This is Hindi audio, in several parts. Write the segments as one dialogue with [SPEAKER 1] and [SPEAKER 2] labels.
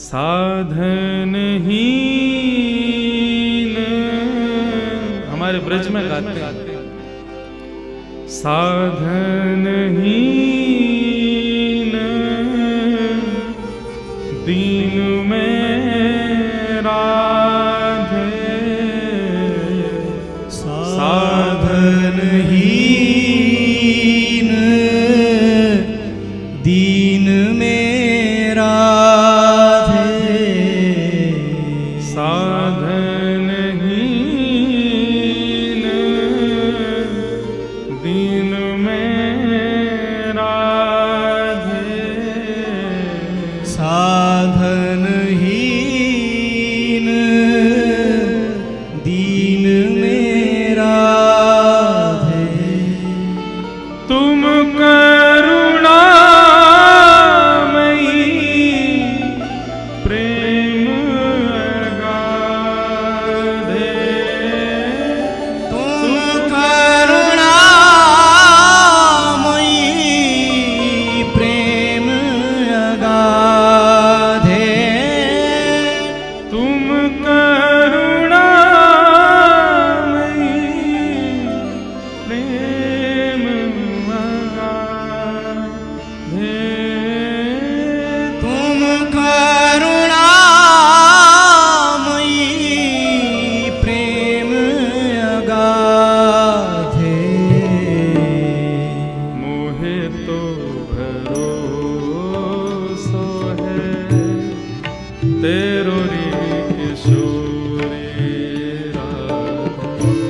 [SPEAKER 1] साधनहीन, हमारे ब्रज में गाते हैं साधनहीन, दीन में राधे,
[SPEAKER 2] साधनहीन, दीन में राधे,
[SPEAKER 1] साधनहीन, दीन में राधे,
[SPEAKER 2] साधनहीन, दीन में राधे,
[SPEAKER 1] तुम करुणामयी, प्रेम अगाधे,
[SPEAKER 2] तुम करुणामयी, प्रेम अगाधे,
[SPEAKER 1] तुम करुणामयी, प्रेम अगाधे,
[SPEAKER 2] तुम करुणामयी, प्रेम अगाधे,
[SPEAKER 1] मोहे तो भरोसो है तेरो रे किशोरी राधे,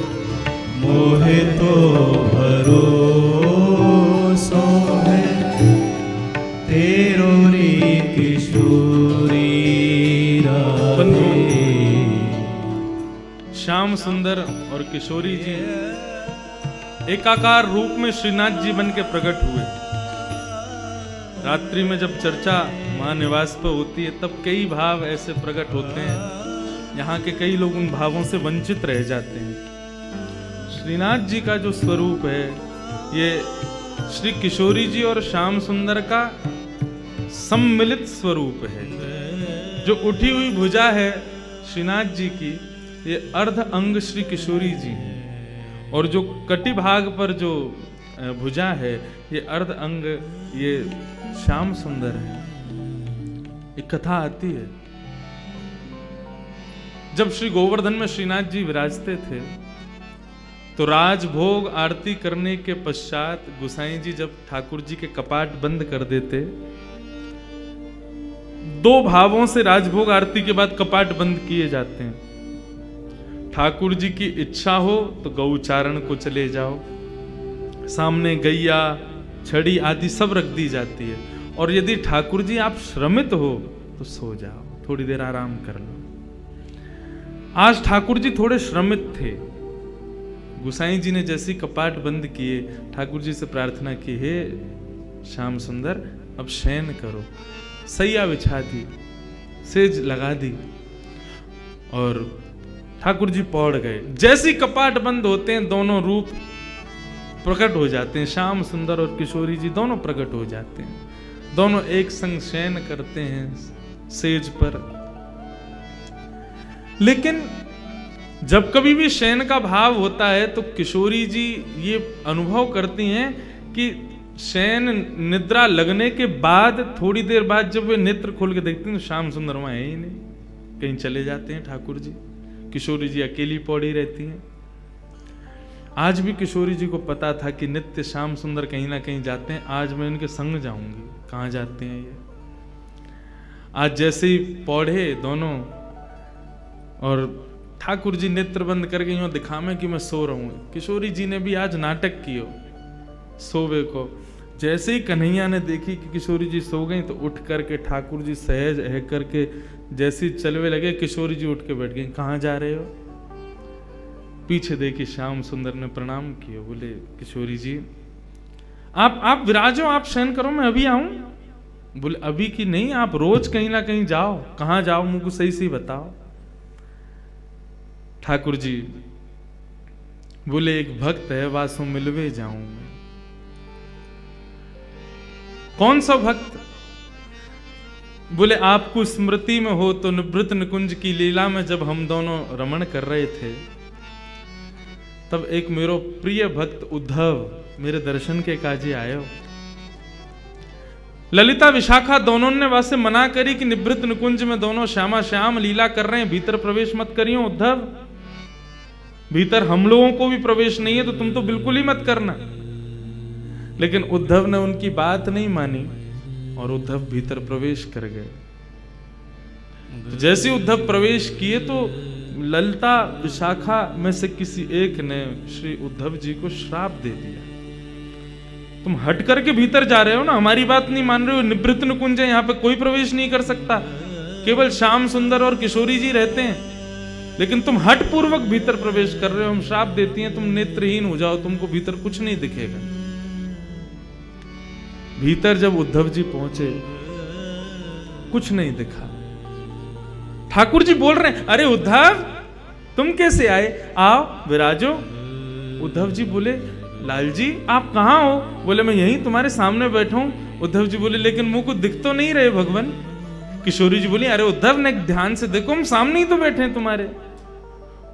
[SPEAKER 2] मोहे तो भरोसो है तेरो रे किशोरी राधे।
[SPEAKER 1] श्याम सुंदर और किशोरी जी एकाकार रूप में श्रीनाथ जी बन के प्रकट हुए। रात्रि में जब चर्चा महानिवास पर होती है तब कई भाव ऐसे प्रकट होते हैं, यहाँ के कई लोग उन भावों से वंचित रह जाते हैं। श्रीनाथ जी का जो स्वरूप है ये श्री किशोरी जी और श्याम सुंदर का सम्मिलित स्वरूप है। जो उठी हुई भुजा है श्रीनाथ जी की, ये अर्ध अंग श्री किशोरी जी है, और जो कटी भाग पर जो भुजा है ये अर्ध अंग ये श्याम सुंदर है। एक कथा आती है, जब श्री गोवर्धन में श्रीनाथ जी विराजते थे तो राजभोग आरती करने के पश्चात गुसाई जी जब ठाकुर जी के कपाट बंद कर देते, दो भावों से राजभोग आरती के बाद कपाट बंद किए जाते हैं। ठाकुर जी की इच्छा हो तो गौचारण को चले जाओ, सामने गैया छड़ी आदि सब रख दी जाती है, और यदि ठाकुर जी आप श्रमित हो तो सो जाओ, थोड़ी देर आराम कर लो। आज ठाकुर जी थोड़े श्रमित थे। गुसाई जी ने जैसी कपाट बंद किए ठाकुर जी से प्रार्थना की, हे श्याम सुंदर अब शयन करो। सैया बिछा दी, सेज लगा दी और ठाकुर जी पौड़ गए। जैसी कपाट बंद होते हैं दोनों रूप प्रकट हो जाते हैं, श्याम सुंदर और किशोरी जी दोनों प्रकट हो जाते हैं। दोनों एक संग शयन करते हैं सेज पर। लेकिन जब कभी भी शयन का भाव होता है तो किशोरी जी ये अनुभव करती हैं कि शयन निद्रा लगने के बाद थोड़ी देर बाद जब वे नेत्र खोल के देखती हैं तो श्याम सुंदर वहां है ही नहीं, कहीं चले जाते हैं ठाकुर जी। किशोरी जी अकेली पौड़ी रहती हैं। आज भी किशोरी जी को पता था कि नित्य श्याम सुंदर कहीं ना कहीं जाते हैं, आज मैं इनके संग जाऊंगी। कहाँ जाते हैं ये? आज जैसे ही पौढ़े दोनों और ठाकुर जी नेत्र बंद करके यूं दिखावे कि मैं सो रहा हूं। किशोरी जी ने भी आज नाटक कियो सोवे को। जैसे ही कन्हैया ने देखी कि किशोरी जी सो गई तो उठ करके ठाकुर जी सहज है करके जैसे ही चलवे लगे, किशोरी जी उठ के बैठ गई। कहाँ जा रहे हो? पीछे देखी श्याम सुंदर ने प्रणाम किया, बोले किशोरी जी आप विराजो, आप शयन करो, मैं अभी आऊं। बोले अभी की नहीं, आप रोज कहीं ना कहीं जाओ। कहाँ जाओ मुझको सही सही बताओ। ठाकुर जी बोले एक भक्त है वासो मिलवे जाऊं मैं। कौन सा भक्त? बोले आपको स्मृति में हो तो निवृत्त निकुंज की लीला में जब हम दोनों रमण कर रहे थे, तब एक मेरो प्रिय भक्त उद्धव मेरे दर्शन के काजे आयो। ललिता विशाखा दोनों ने वासे मना करी कि निवृत्त निकुंज में दोनों श्यामा श्याम लीला कर रहे हैं, भीतर प्रवेश मत करियो उद्धव, भीतर हम लोगों को भी प्रवेश नहीं है तो तुम तो बिल्कुल ही मत करना। लेकिन उद्धव ने उनकी बात नहीं मानी और उद्धव भीतर प्रवेश कर गए। तो जैसे उद्धव प्रवेश किए तो ललिता विशाखा में से किसी एक ने श्री उद्धव जी को श्राप दे दिया, तुम हट करके भीतर जा रहे हो ना, हमारी बात नहीं मान रहे हो, निवृत्त निकुंज है, यहाँ पे कोई प्रवेश नहीं कर सकता, केवल श्याम सुंदर और किशोरी जी रहते हैं, लेकिन तुम हट पूर्वक भीतर प्रवेश कर रहे हो, हम श्राप देती हैं तुम नेत्रहीन हो जाओ, तुमको भीतर कुछ नहीं दिखेगा। भीतर जब उद्धव जी पहुंचे कुछ नहीं दिखा। ठाकुर जी बोल रहे हैं, अरे उद्धव तुम कैसे आए, आओ विराजो। उद्धव जी बोले, लाल जी आप कहाँ हो? बोले मैं यहीं तुम्हारे सामने बैठा हूं। उद्धव जी बोले, लेकिन मुंह को दिख तो नहीं रहे भगवान। किशोरी जी बोली, अरे उद्धव ने ध्यान से देखो, हम सामने ही तो बैठे हैं तुम्हारे।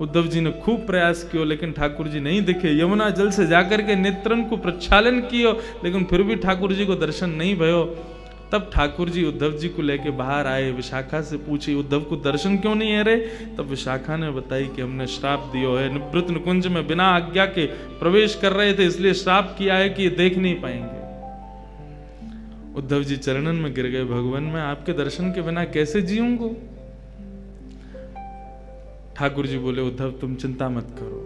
[SPEAKER 1] उद्धव जी ने खूब प्रयास किया लेकिन ठाकुर जी नहीं दिखे। यमुना जल से जाकर के नेत्रन को प्रक्षालन किया लेकिन फिर भी ठाकुर जी को दर्शन नहीं भयो। तब ठाकुर जी उद्धव जी को लेके बाहर आए। विशाखा से पूछी, उद्धव को दर्शन क्यों नहीं है रे? तब विशाखा ने बताई कि हमने श्राप दियो है, निवृत्त निकुंज में बिना आज्ञा के प्रवेश कर रहे थे, इसलिए श्राप किया है कि ये देख नहीं पाएंगे। उद्धव जी चरणन में गिर गए, भगवान मैं आपके दर्शन के बिना कैसे जीऊंगा? ठाकुर जी बोले, उद्धव तुम चिंता मत करो,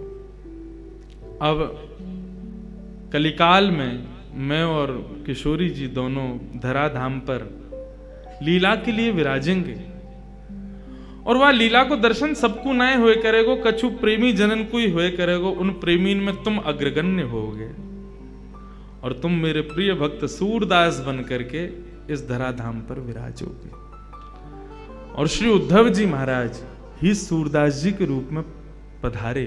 [SPEAKER 1] अब कलिकाल में मैं और किशोरी जी दोनों धराधाम पर लीला के लिए विराजेंगे और वह लीला को दर्शन सबको नए हुए करेगो, कछु प्रेमी जनन को ही हुए करेगो। उन प्रेमी में तुम अग्रगण्य होगे और तुम मेरे प्रिय भक्त सूरदास बन करके इस धराधाम पर विराजोगे। और श्री उद्धव जी महाराज ही सूरदास जी के रूप में पधारे।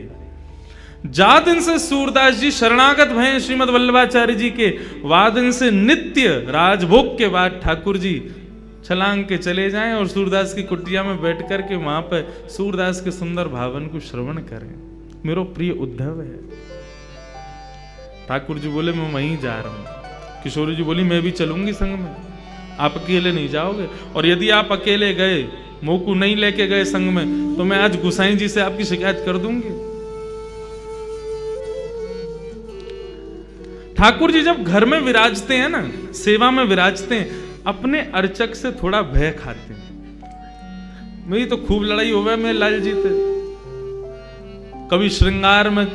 [SPEAKER 1] जा दिन से सूरदास जी शरणागत भय श्रीमद वल्लभाचार्य जी के, वादन से नित्य राजभोग के बाद ठाकुर जी छलांग के चले जाएं और सूरदास की कुटिया में बैठ कर के वहां पर सूरदास के सुंदर भावन को श्रवण करें। मेरो प्रिय उद्धव है। ठाकुर जी बोले, मैं वहीं जा रहा हूं। किशोरी जी बोली, मैं भी चलूंगी संग में, आप अकेले नहीं जाओगे, और यदि आप अकेले गए, मोकू नहीं लेके गए संग में, तो मैं आज गुसाई जी से आपकी शिकायत कर दूंगी। ठाकुर जी जब घर में विराजते हैं ना, सेवा में विराजते हैं, अपने अर्चक से थोड़ा भय खाते हैं। मेरी तो खूब लड़ाई हो गया मेरे लाल जी से। कभी श्रृंगार में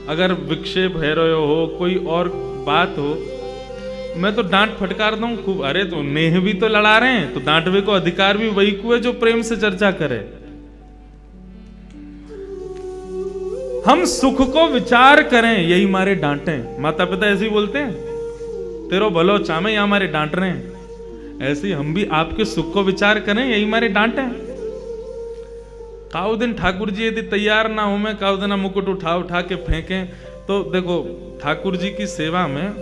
[SPEAKER 1] अगर विक्षेप है रहे हो, कोई और बात हो, मैं तो डांट फटकार दूं खूब। अरे तो नेह भी तो लड़ा रहे हैं, तो डांटवे को अधिकार भी वही को है जो प्रेम से चर्चा करे। हम सुख को विचार करें, यही हमारे डांटे। माता पिता ऐसे ही बोलते हैं, तेरो भलो चामे, या हमारे डांट रहे हैं। ऐसे ही हम भी आपके सुख को विचार करें, यही हमारे डांटे। काउ दिन ठाकुर जी यदि तैयार ना हो, मैं काउ दिन मुकुट उठा उठा के फेंकें, तो देखो ठाकुर जी की सेवा में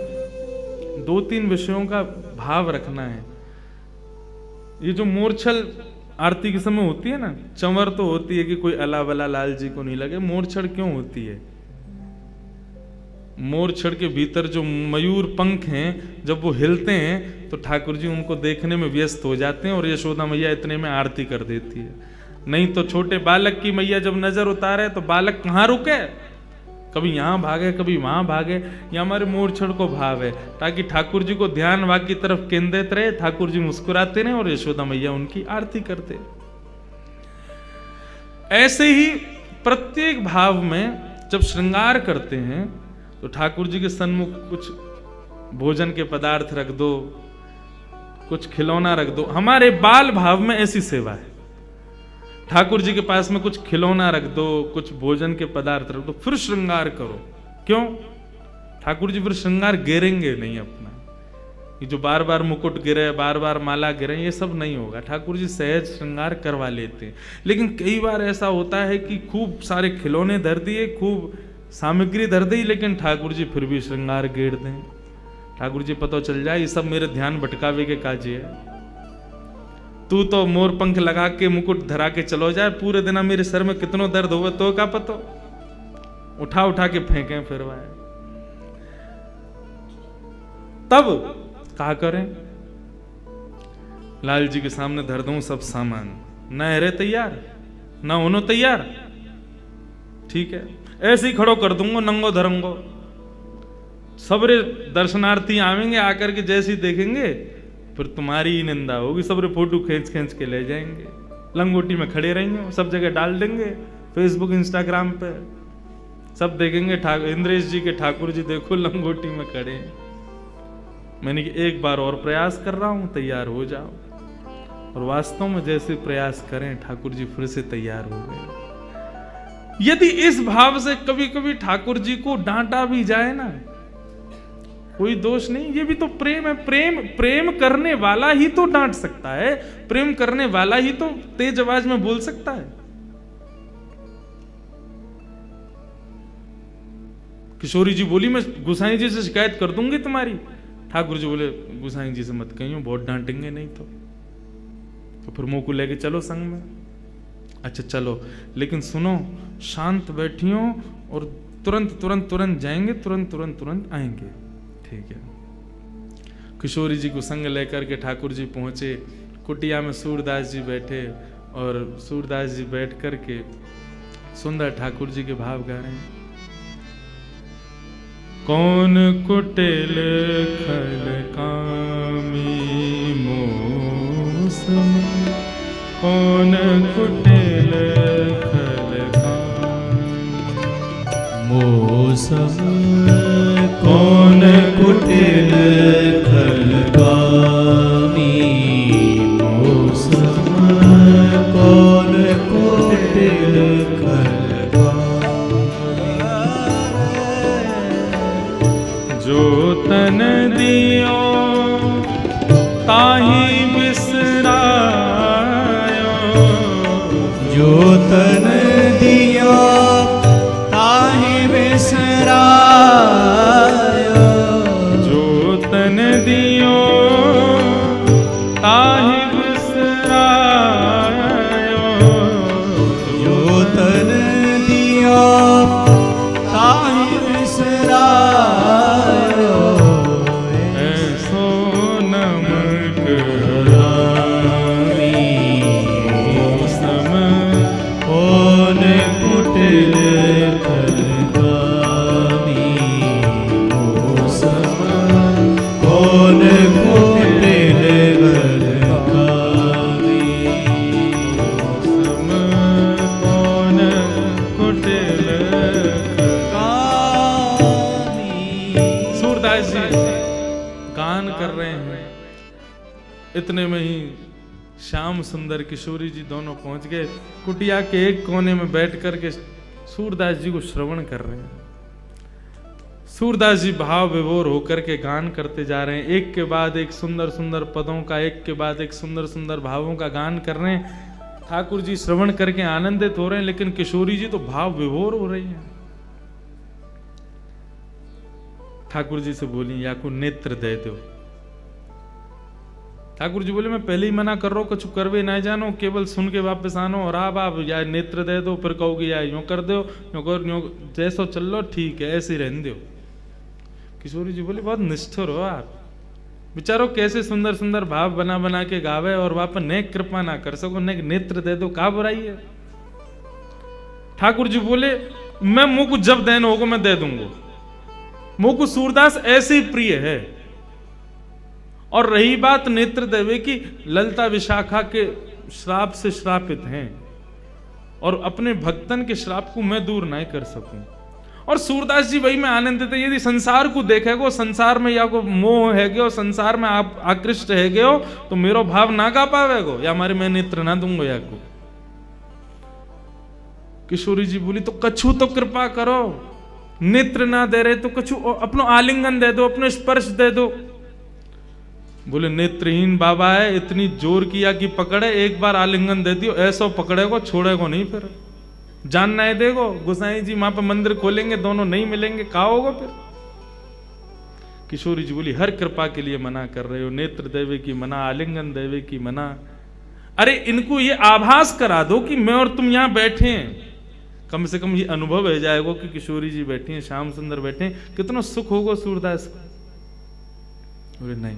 [SPEAKER 1] 2-3 विषयों का भाव रखना है। ये जो मूर्छल आरती के समय होती है ना, चंवर तो होती है कि कोई अला बला लाल जी को नहीं लगे। मोरछड़ क्यों होती है? मोरछड़ के भीतर जो मयूर पंख हैं, जब वो हिलते हैं तो ठाकुर जी उनको देखने में व्यस्त हो जाते हैं और यशोदा मैया इतने में आरती कर देती है। नहीं तो छोटे बालक की मैया जब नजर उतारे तो बालक कहाँ रुके, कभी यहां भागे कभी वहां भागे। ये हमारे मोरछड़ को भाव है, ताकि ठाकुर जी को ध्यान वाक की तरफ केंद्रित रहे, ठाकुर जी मुस्कुराते रहे और यशोदा मैया उनकी आरती करते। ऐसे ही प्रत्येक भाव में जब श्रृंगार करते हैं तो ठाकुर जी के सन्मुख कुछ भोजन के पदार्थ रख दो, कुछ खिलौना रख दो। हमारे बाल भाव में ऐसी सेवा है, ठाकुर जी के पास में कुछ खिलौना रख दो, कुछ भोजन के पदार्थ रख दो, फिर श्रृंगार करो। क्यों? ठाकुर जी फिर श्रृंगार गिरेंगे नहीं अपना। ये जो बार बार मुकुट गिरे, बार बार माला गिरे, ये सब नहीं होगा। ठाकुर जी सहज श्रृंगार करवा लेते हैं। लेकिन कई बार ऐसा होता है कि खूब सारे खिलौने धर दिए, खूब सामग्री धर दी, लेकिन ठाकुर जी फिर भी श्रृंगार गिर दें। ठाकुर जी पता चल जाए ये सब मेरे ध्यान भटकावे के काजे है। तू तो मोर पंख लगा के मुकुट धरा के चलो जाए, पूरे दिन मेरे सर में कितनो दर्द होगा तो का पतो, उठा उठा के फेंके फिरवाए। तब क्या करें, लाल जी के सामने धर दूं सब सामान, न अरे तैयार न होनो तैयार, ठीक है ऐसे ही खड़ो कर दूंगा नंगो धरंगो। सबरे दर्शनार्थी आवेंगे, आकर के जैसे ही देखेंगे फिर तुम्हारी ही निंदा होगी, सबरे फोटो खींच खींच के ले जाएंगे, लंगोटी में खड़े रहेंगे, सब जगह डाल देंगे, फेसबुक इंस्टाग्राम पे सब देखेंगे इंद्रेश जी के ठाकुर जी देखो लंगोटी में खड़े हैं। मैंने कि एक बार और प्रयास कर रहा हूं, तैयार हो जाओ। और वास्तव में जैसे प्रयास करें ठाकुर जी फिर से तैयार हो गए। यदि इस भाव से कभी कभी ठाकुर जी को डांटा भी जाए ना, कोई दोष नहीं, ये भी तो प्रेम है। प्रेम करने वाला ही तो डांट सकता है, प्रेम करने वाला ही तो तेज आवाज में बोल सकता है। किशोरी जी बोली मैं गुसाई जी से शिकायत कर दूंगी तुम्हारी। ठाकुर जी बोले गुसाई जी से मत कहियो, बहुत डांटेंगे नहीं तो फिर मुंह को लेके चलो संग में। अच्छा चलो, लेकिन सुनो शांत बैठियो और तुरंत तुरंत तुरंत जाएंगे, तुरंत तुरंत तुरंत आएंगे, ठीक है। किशोरी जी को संग लेकर के ठाकुर जी पहुंचे, कुटिया में सूरदास जी बैठे और सूरदास जी बैठ करके सुंदर ठाकुर जी के भाव गा रहे हैं। कौन कुटिल खल कामी मोसम, कौन कुटिल खल कामी
[SPEAKER 2] मोसम, कौन कुटिल खल कामी मोसम, कौन कुटिल खल कामी।
[SPEAKER 1] जो तन दियो ताहि बिसरायो,
[SPEAKER 2] जो तन दियो ताहि बिसरायो,
[SPEAKER 1] जो तन दियो ताहि बिसरायो,
[SPEAKER 2] जो तन दियो ताहि बिसरायो।
[SPEAKER 1] ऐसो नमक
[SPEAKER 2] रामी
[SPEAKER 1] मौसम,
[SPEAKER 2] कौन कुटिल खल कामी मोसम, कौन कुटिल खल कामी
[SPEAKER 1] मौसम, कौन कुटिल
[SPEAKER 2] कामी।
[SPEAKER 1] सूरदास जी गान कर रहे हैं, इतने में ही श्याम सुंदर किशोरी जी दोनों पहुंच गए। कुटिया के एक कोने में बैठ करके सूरदास जी को श्रवण कर रहे हैं। सूरदास जी भाव विभोर होकर के गान करते जा रहे हैं, एक के बाद एक सुंदर सुंदर पदों का, एक के बाद एक सुंदर सुंदर भावों का गान कर रहे हैं। ठाकुर जी श्रवण करके आनंदित हो रहे हैं, लेकिन किशोरी जी तो भाव विभोर हो रही हैं। ठाकुर जी से बोली या को नेत्र दे दो। ठाकुर जी बोले मैं पहले ही मना कर रहा हूं, कुछ करवे ना जानो, केवल सुन के वापस आनो, और आप या नेत्र दे दो, फिर कहोगे या यूं कर दो, यूं कर यूं, जैसो चल लो ठीक है, ऐसे ही रहने दो। किशोरी जी बोले बहुत निष्ठुर हो आप, बेचारो कैसे सुंदर सुंदर भाव बना बना के गावे और वापस नेक कृपा ना कर सको, नेक नेत्र दे दो, का बुराई है। ठाकुर जी बोले मैं मुंह को जब देना होगा मैं दे दूंगा, मुंह को सूरदास ऐसे ही प्रिय है। और रही बात नेत्र देवे की, ललिता विशाखा के श्राप से श्रापित हैं और अपने भक्तन के श्राप को मैं दूर नहीं कर सकूं। और सूरदास जी वही में आनंदित है, यदि संसार को देखेगो, संसार में या को मोह है गयो, संसार में आप आकृष्ट है गयो, तो मेरो भाव ना गा पावेगो, या हमारे मैं नेत्र ना दूंगो या को। किशोरी जी बोली तो कछु तो कृपा करो, नेत्र ना दे रहे तो कछु अपनो आलिंगन दे दो, अपनो स्पर्श दे दो। बोले नेत्रहीन बाबा है, इतनी जोर किया कि पकड़े, एक बार आलिंगन दे दियो, ऐसा पकड़ेगो छोड़ेगो नहीं, फिर जान नहीं देगो। गोसाई जी वहां पर मंदिर खोलेंगे, दोनों नहीं मिलेंगे, कहा होगा फिर। किशोरी जी बोली हर कृपा के लिए मना कर रहे हो, नेत्र देवे की मना, आलिंगन देवे की मना, अरे इनको ये आभास करा दो कि मैं और तुम यहां बैठे हैं, कम से कम ये अनुभव हो जाएगा कि किशोरी जी बैठी हैं, श्याम सुंदर बैठे हैं, कितना सुख होगा सूरदास को। बोले नहीं,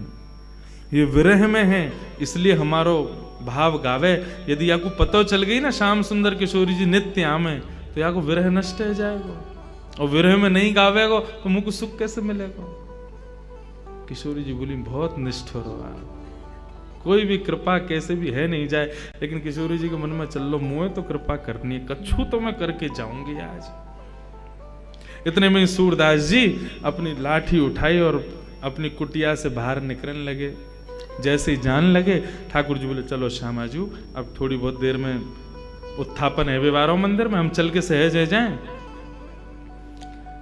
[SPEAKER 1] ये विरह में है इसलिए हमारो भाव गावे। यदि आपको पता चल गई ना श्याम सुंदर किशोरी जी नित्य आमे, तो यहाँ को विरह नष्ट हो जाएगा, और विरह में नहीं गावेगा तो मुझको सुख कैसे मिलेगा। किशोरी जी बोली बहुत निष्ठुर हो आप, कोई भी कृपा कैसे भी है नहीं जाए। लेकिन किशोरी जी के मन में चल लो, मुझे तो कृपा करनी है, कच्छू तो मैं करके जाऊंगी आज। इतने में सूरदास जी अपनी लाठी उठाई और अपनी कुटिया से बाहर निकलने लगे। जैसे ही जान लगे, ठाकुर जी बोले चलो श्यामाजू, अब थोड़ी बहुत देर में उत्थापन है व्यवहारों मंदिर में, हम चल के सहज है जाएं।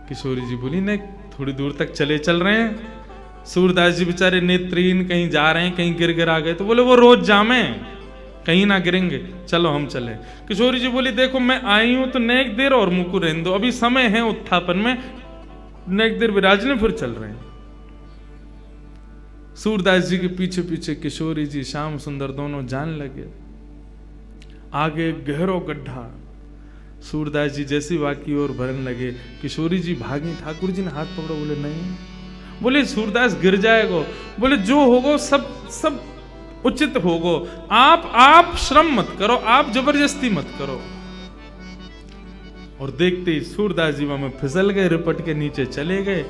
[SPEAKER 1] किशोरी जी बोली नहीं, थोड़ी दूर तक चल रहे हैं। सूरदास जी बेचारे नेत्रहीन कहीं जा रहे हैं, कहीं गिर गिरा गए, तो बोले वो रोज जामे, कहीं ना गिरेंगे, चलो हम चले। किशोरी जी बोली देखो मैं आई हूं तो नेक देर और मुझको रहने दो, अभी समय है उत्थापन में, नेक देर विराजने फिर चल रहे हैं। सूरदास जी के पीछे पीछे किशोरी जी श्याम सुंदर दोनों जान लगे। आगे गहरो गड्ढा, सूरदास जी जैसी वाकी और भरने लगे, किशोरी जी भागी, ठाकुर जी ने हाथ पकड़ो, बोले नहीं। बोले सूरदास गिर जाएगो, बोले जो होगो सब उचित होगो, आप श्रम मत करो, आप जबरदस्ती मत करो। और देखते ही सूरदास जी वहां में फिसल गए, रिपट के नीचे चले गए।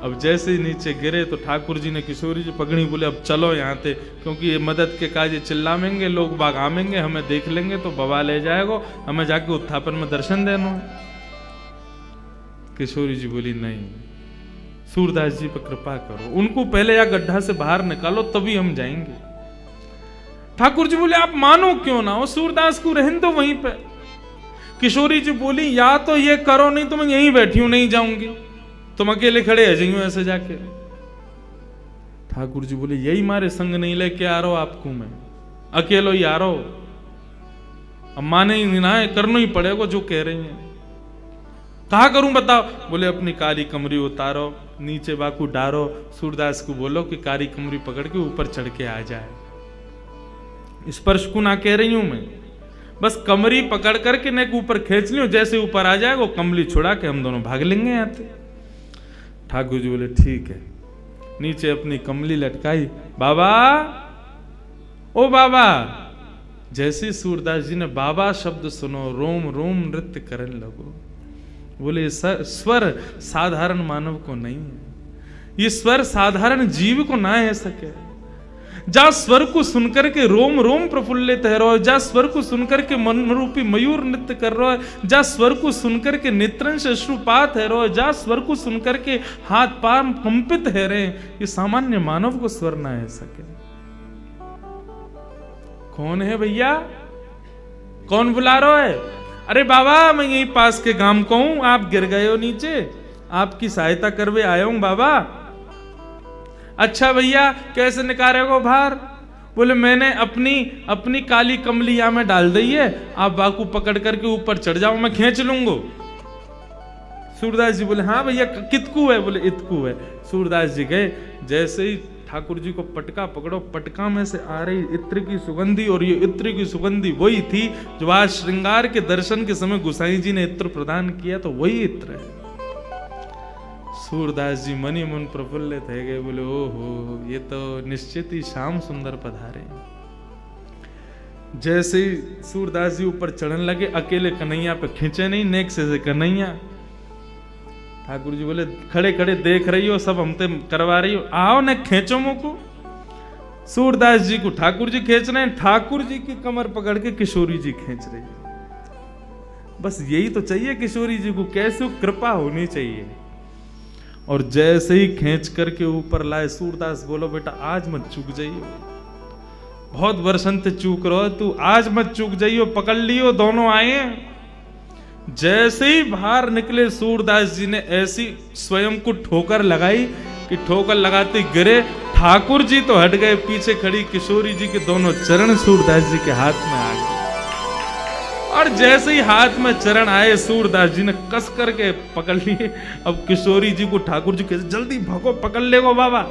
[SPEAKER 1] अब जैसे ही नीचे गिरे तो ठाकुर जी ने किशोरी जी पकड़ी, बोले अब चलो यहाँ से, क्योंकि ये मदद के काज चिल्लाएंगे, लोग बाग आमेंगे, हमें देख लेंगे तो बवा ले जाएगो, हमें जाके उत्थापन में दर्शन देना। किशोरी जी बोली नहीं, सूरदास जी पर कृपा करो, उनको पहले या गड्ढा से बाहर निकालो तभी हम जाएंगे। ठाकुर जी बोले आप मानो क्यों ना हो, सूरदास को रहने दो वहीं पे। किशोरी जी बोली या तो ये करो, नहीं तो मैं यहीं बैठी हूं, नहीं जाऊंगी, तुम अकेले खड़े आ जाइयो ऐसे जाके। ठाकुर जी बोले यही मारे संग नहीं लेके आ रहा हूं आपको, मैं अकेलो ही आ रहा हूं, अब माने ही ना, करना ही पड़ेगा जो कह रही हैं। कहा करूं बताओ, बोले अपनी काली कमरी उतारो, नीचे बाकू डारो, सूरदास को बोलो कि काली कमरी पकड़ के ऊपर चढ़ के आ जाए। स्पर्श को ना कह रही हूं मैं, बस कमरी पकड़ करके नेक ऊपर खींच लियो, जैसे ऊपर आ जाएगा कमली छुड़ा के हम दोनों भाग लेंगे यहाँ से। ठाकुर जी बोले ठीक है, नीचे अपनी कमली लटकाई, बाबा ओ बाबा। जैसे सूरदास जी ने बाबा शब्द सुनो, रोम रोम नृत्य करने लगो। बोले स्वर साधारण मानव को नहीं है, ये स्वर साधारण जीव को ना है सके। जा स्वर को सुनकर के रोम रोम प्रफुल्लित है रहो, जा स्वर को सुनकर के मन रूपी मयूर नृत्य कर रहा है, जा स्वर को सुनकर के नेत्रन से अश्रुपात है रहो, जा स्वर को सुनकर के हाथ पांव कंपित है रहे। ये सामान्य मानव को स्वर ना है सके। कौन है भैया, कौन बुला रहा है? अरे बाबा मैं यहीं पास के गांव को हूं, आप गिर गए हो नीचे, आपकी सहायता करवे आया हूं बाबा। अच्छा भैया कैसे निकाले को बाहर? बोले मैंने अपनी काली कमली यहां में डाल दी है, आप बाकू पकड़ करके ऊपर चढ़ जाओ, मैं खींच लूंगा। सूरदास जी बोले हाँ भैया कितकू है? बोले इतकू है। सूरदास जी गए, जैसे ही ठाकुर जी को पटका पकड़ो, पटका में से आ रही इत्र की सुगंधी, और ये इत्र की सुगंधी वही थी जो आज श्रृंगार के दर्शन के समय गोसाई जी ने इत्र प्रदान किया, तो वही इत्र है। सूरदास जी मनी मन प्रफुल्लित है गए, बोले ओहो ये तो निश्चित ही श्याम सुंदर पधारे। जैसे ही सूरदास जी ऊपर चढ़ने लगे, अकेले कन्हैया पे खींचे नहीं, नेक से कन्हैया। ठाकुर जी बोले खड़े खड़े देख रही हो, सब हमते करवा रही हो, आओ न खींचो मुझको। सूरदास जी को ठाकुर जी खींच रहे हैं, ठाकुर जी की कमर पकड़ के किशोरी जी खींच रही है। बस यही तो चाहिए किशोरी जी को, कैसे कृपा होनी चाहिए। और जैसे ही खींच करके ऊपर लाए, सूरदास बोलो बेटा आज मत चूक जाइयो, बहुत वर्षन से चूक रहो तू, आज मत चूक जाइयो, पकड़ लियो। दोनों आए, जैसे ही बाहर निकले सूरदास जी ने ऐसी स्वयं को ठोकर लगाई कि ठोकर लगाते गिरे। ठाकुर जी तो हट गए, पीछे खड़ी किशोरी जी के दोनों चरण सूरदास जी के हाथ में आ गए। और जैसे ही हाथ में चरण आए, सूरदास जी ने कस करके पकड़ लिए। अब किशोरी जी को ठाकुर जी कहते जल्दी भगो, पकड़ ले गो बाबा।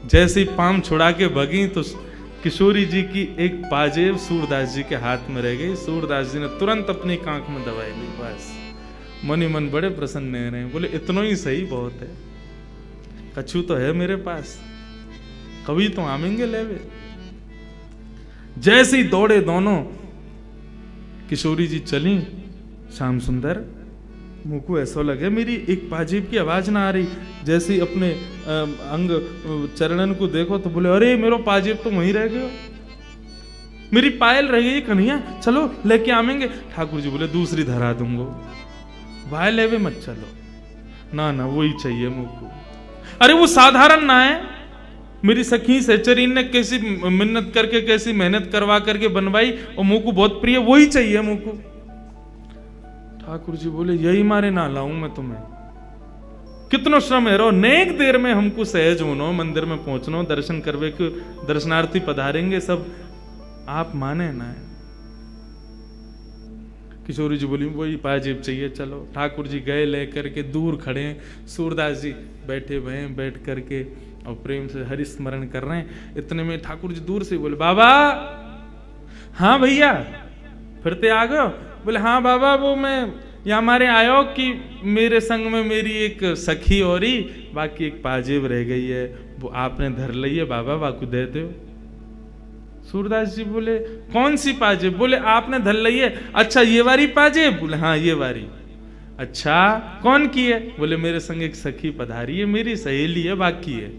[SPEAKER 1] जैसे ही पाम छुड़ा के भगी तो किशोरी जी की एक पाजेब सूरदास जी के हाथ में रह गई। सूरदास जी ने तुरंत अपनी कांख में दबाई ली। बस मनी मन बड़े प्रसन्न रहे, बोले इतना ही सही बहुत है, कछु तो है मेरे पास, कभी तो आमेंगे लेवे। जैसे ही दौड़े दोनों, किशोरी जी चली, श्याम सुंदर मुंह को ऐसा लगे मेरी एक पाजेब की आवाज ना आ रही। जैसे ही अपने अंग चरणन को देखो तो बोले अरे मेरो पाजेब तो वहीं रह गयो, मेरी पायल रह गई कन्हैया, चलो लेके आवेंगे। ठाकुर जी बोले दूसरी धरा दूंगो, वाय लेवे मत चलो, ना ना वही चाहिए मुझको। अरे वो साधारण ना है, मेरी सखी सहचरीन ने कैसी मिन्नत करके कैसी मेहनत करवा करके बनवाई और मुंह को बहुत प्रिय, वही चाहिए मुझको। ठाकुर जी बोले यही मारे ना लाऊं मैं तुम्हें, कितनो श्रम है रो, नेक देर में हमको सहज होनो, मंदिर में पहुंचनो, दर्शन करवे के दर्शनार्थी पधारेंगे सब, आप माने ना है। किशोरी जी बोली वही पाजेब चाहिए, चलो। ठाकुर जी गए लेकर के, दूर खड़े हैं, सूरदास जी बैठे हुए हैं, बैठ करके और प्रेम से हरि स्मरण कर रहे हैं। इतने में ठाकुर जी दूर से बोले बाबा, हाँ भैया फिरते आ गए? बोले हाँ बाबा, वो मैं यहाँ हमारे आयो कि मेरे संग में मेरी एक सखी और ही, बाकी एक पाजेब रह गई है, वो आपने धर ली है बाबा, बाकू दे दो। सूरदास जी बोले कौन सी पाजेब? बोले आपने धर ली है। अच्छा ये वाली पाजेब? बोले हाँ ये वाली। अच्छा कौन की है? बोले मेरे संग एक सखी पधारी है, मेरी सहेली है, बाकी है।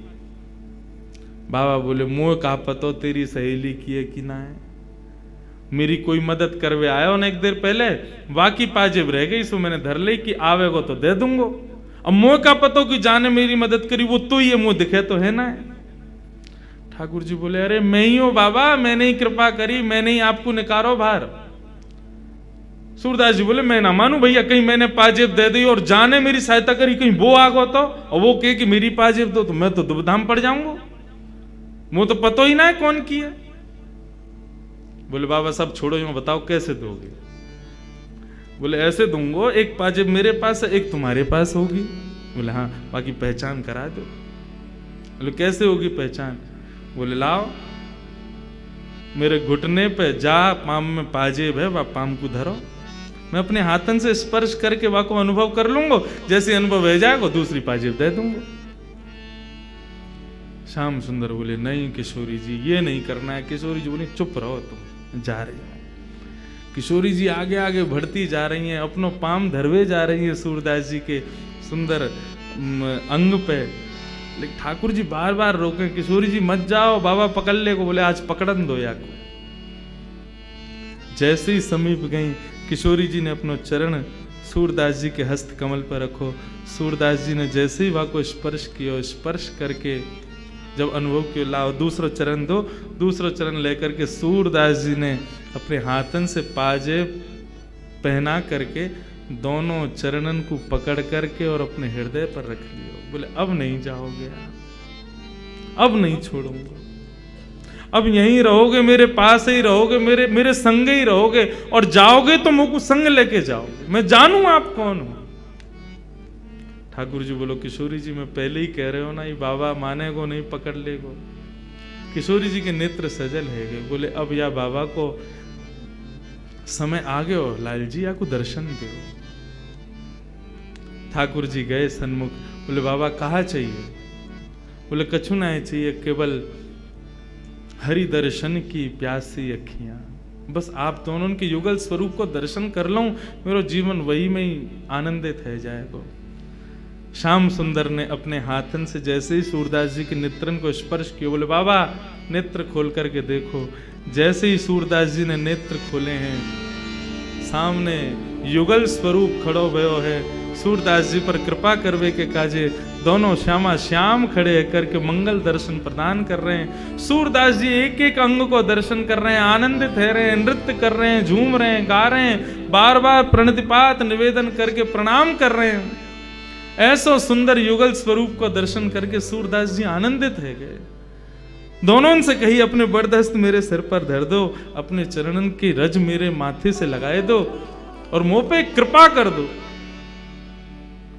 [SPEAKER 1] बाबा बोले मोह का पतो तेरी सहेली की है कि ना है, मेरी कोई मदद करवे आयो ना एक देर पहले, बाकी पाजेब रह गई, सो मैंने धर ली कि आवेगो तो दे दूंगो। अब मोह का पतो कि जाने मेरी मदद करी, वो तो ये मुंह दिखे तो है ना। ठाकुर जी बोले अरे मैं ही हूं बाबा, मैंने ही कृपा करी, मैंने ही आपको निकारो बाहर। सूरदास जी बोले मैं ना मानू भैया, कहीं मैंने पाजेब दे दी और जाने मेरी सहायता करी, कहीं वो आ गो तो, और वो कहे कि मेरी पाजेब दो, तो मैं तो दुबधाम पड़ जाऊंगा, मुझे तो पता ही ना है कौन की है। बोले बाबा सब छोड़ो, यूं बताओ कैसे दोगे? बोले ऐसे दूंगो, एक पाजेब मेरे पास है, एक तुम्हारे पास होगी। बोले हाँ, बाकी पहचान करा दो। बोले कैसे होगी पहचान? बोले लाओ मेरे घुटने पे जा, पाम में पाजेब है, वह पाम को धरो, मैं अपने हाथन से स्पर्श करके वह को अनुभव कर लूंगा, जैसे अनुभव हो जाएगा दूसरी पाजेब दे दूंगा। श्याम सुंदर बोले नहीं किशोरी जी ये नहीं करना है। किशोरी जी बोले चुप रहो, तुम जा रही हो। किशोरी जी आगे आगे बढ़ती जा रही हैं, अपनो पाम धरवे जा रही है सूरदास जी के सुंदर अंग पे, लेकिन ठाकुर जी बार बार रोके, किशोरी जी मत जाओ, बाबा पकड़ ले को। बोले आज पकड़न दो या को। जैसे ही समीप गई, किशोरी जी ने अपनो चरण सूरदास जी के हस्त कमल पर रखो। सूरदास जी ने जैसे ही वह को स्पर्श किया, स्पर्श करके जब अनुभव किया, लाओ दूसरा चरण दो। दूसरा चरण लेकर के सूरदास जी ने अपने हाथन से पाजेब पहना करके दोनों चरणन को पकड़ करके और अपने हृदय पर रख लियो। बोले अब नहीं जाओगे, अब नहीं छोड़ूंगा, अब यहीं रहोगे, मेरे पास ही रहोगे, मेरे संग ही रहोगे, और जाओगे तो मुझको संग लेके जाओगे, मैं जानू आप कौन हो। ठाकुर जी बोलो किशोरी जी मैं पहले ही कह रहे हो ना, ये बाबा मानेगो नहीं, पकड़ लेगो। किशोरी जी के नेत्र सजल है गए। बोले अब या बाबा को समय आ गयो, लाल जी या को दर्शन दो। ठाकुर जी गए सन्मुख। बोले बाबा कहा चाहिए? बोले कछु ना चाहिए, केवल हरि दर्शन की प्यासी अखियां, बस आप दोनों के युगल स्वरूप को दर्शन कर लूं, मेरा जीवन वही में ही आनंदित है जाएगा। श्याम सुंदर ने अपने हाथन से जैसे ही सूरदास जी के नेत्रन को स्पर्श किया, बोले बाबा नेत्र खोल करके देखो। जैसे ही सूरदास जी ने नेत्र खोले हैं, सामने युगल स्वरूप खड़ो भयो है। सूरदास जी पर कृपा करवे के काजे दोनों श्यामा श्याम खड़े करके मंगल दर्शन प्रदान कर रहे हैं। सूरदास जी एक एक अंग को दर्शन कर रहे हैं, आनंदित है रहे हैं, नृत्य कर रहे हैं, झूम रहे हैं, गा रहे हैं, बार बार प्रणतिपात निवेदन करके प्रणाम कर रहे हैं। ऐसो सुंदर युगल स्वरूप को दर्शन करके सूरदास जी आनंदित है गए। दोनों से कही अपने बरदस्त मेरे सिर पर धर दो, अपने चरणन की रज मेरे माथे से लगाए दो और मुंह पे कृपा कर दो।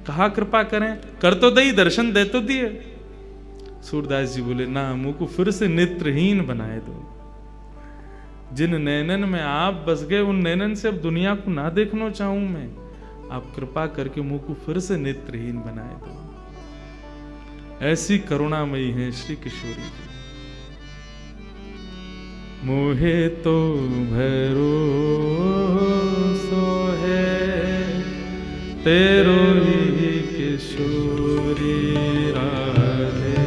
[SPEAKER 1] कहा कृपा करें? कर तो दई, दर्शन दे तो दिए। सूरदास जी बोले ना, मुंह को फिर से नेत्रहीन बनाए दो। जिन नैनन में आप बस गए, उन नैनन से अब दुनिया को ना देखना चाहूं मैं। आप कृपा करके मुंह को फिर से नेत्रहीन बनाए दो। ऐसी करुणामयी है श्री किशोरी जी। मोहे तो भरोसो है तेरो ही किशोरी राधे।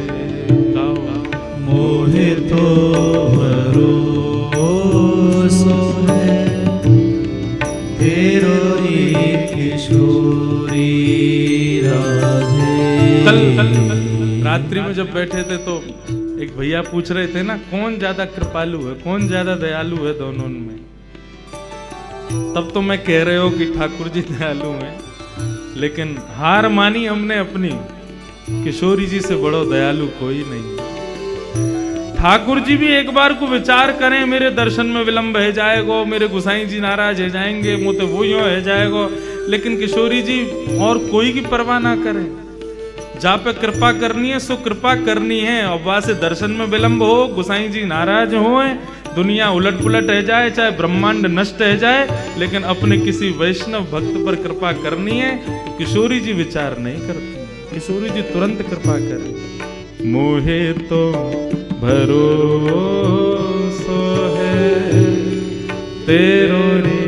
[SPEAKER 2] मोहे तो भरोसो है तेरो ही किशोरी राधे।
[SPEAKER 1] कल रात्रि में जब बैठे थे तो एक भैया पूछ रहे थे ना, कौन ज्यादा कृपालु है, कौन ज्यादा दयालु है दोनों में। तब तो मैं कह रहे हो कि ठाकुर जी दयालु हैं, लेकिन हार मानी हमने अपनी। किशोरी जी से बड़ो दयालु कोई नहीं। ठाकुर जी भी एक बार को विचार करें, मेरे दर्शन में विलंब है जाएगो, मेरे गोसाई जी नाराज है जाएंगे, मुझे वो यूं है जाएगो। लेकिन किशोरी जी और कोई की परवाह ना करें। जहाँ पे कृपा करनी है सो कृपा करनी है। और वहां से दर्शन में विलंब हो, गोसाई जी नाराज हो, दुनिया उलट पुलट रह जाए, चाहे ब्रह्मांड नष्ट रह जाए, लेकिन अपने किसी वैष्णव भक्त पर कृपा करनी है तो किशोरी जी विचार नहीं करती। किशोरी जी तुरंत कृपा करें। मोहे तो भरोसो है तेरो रे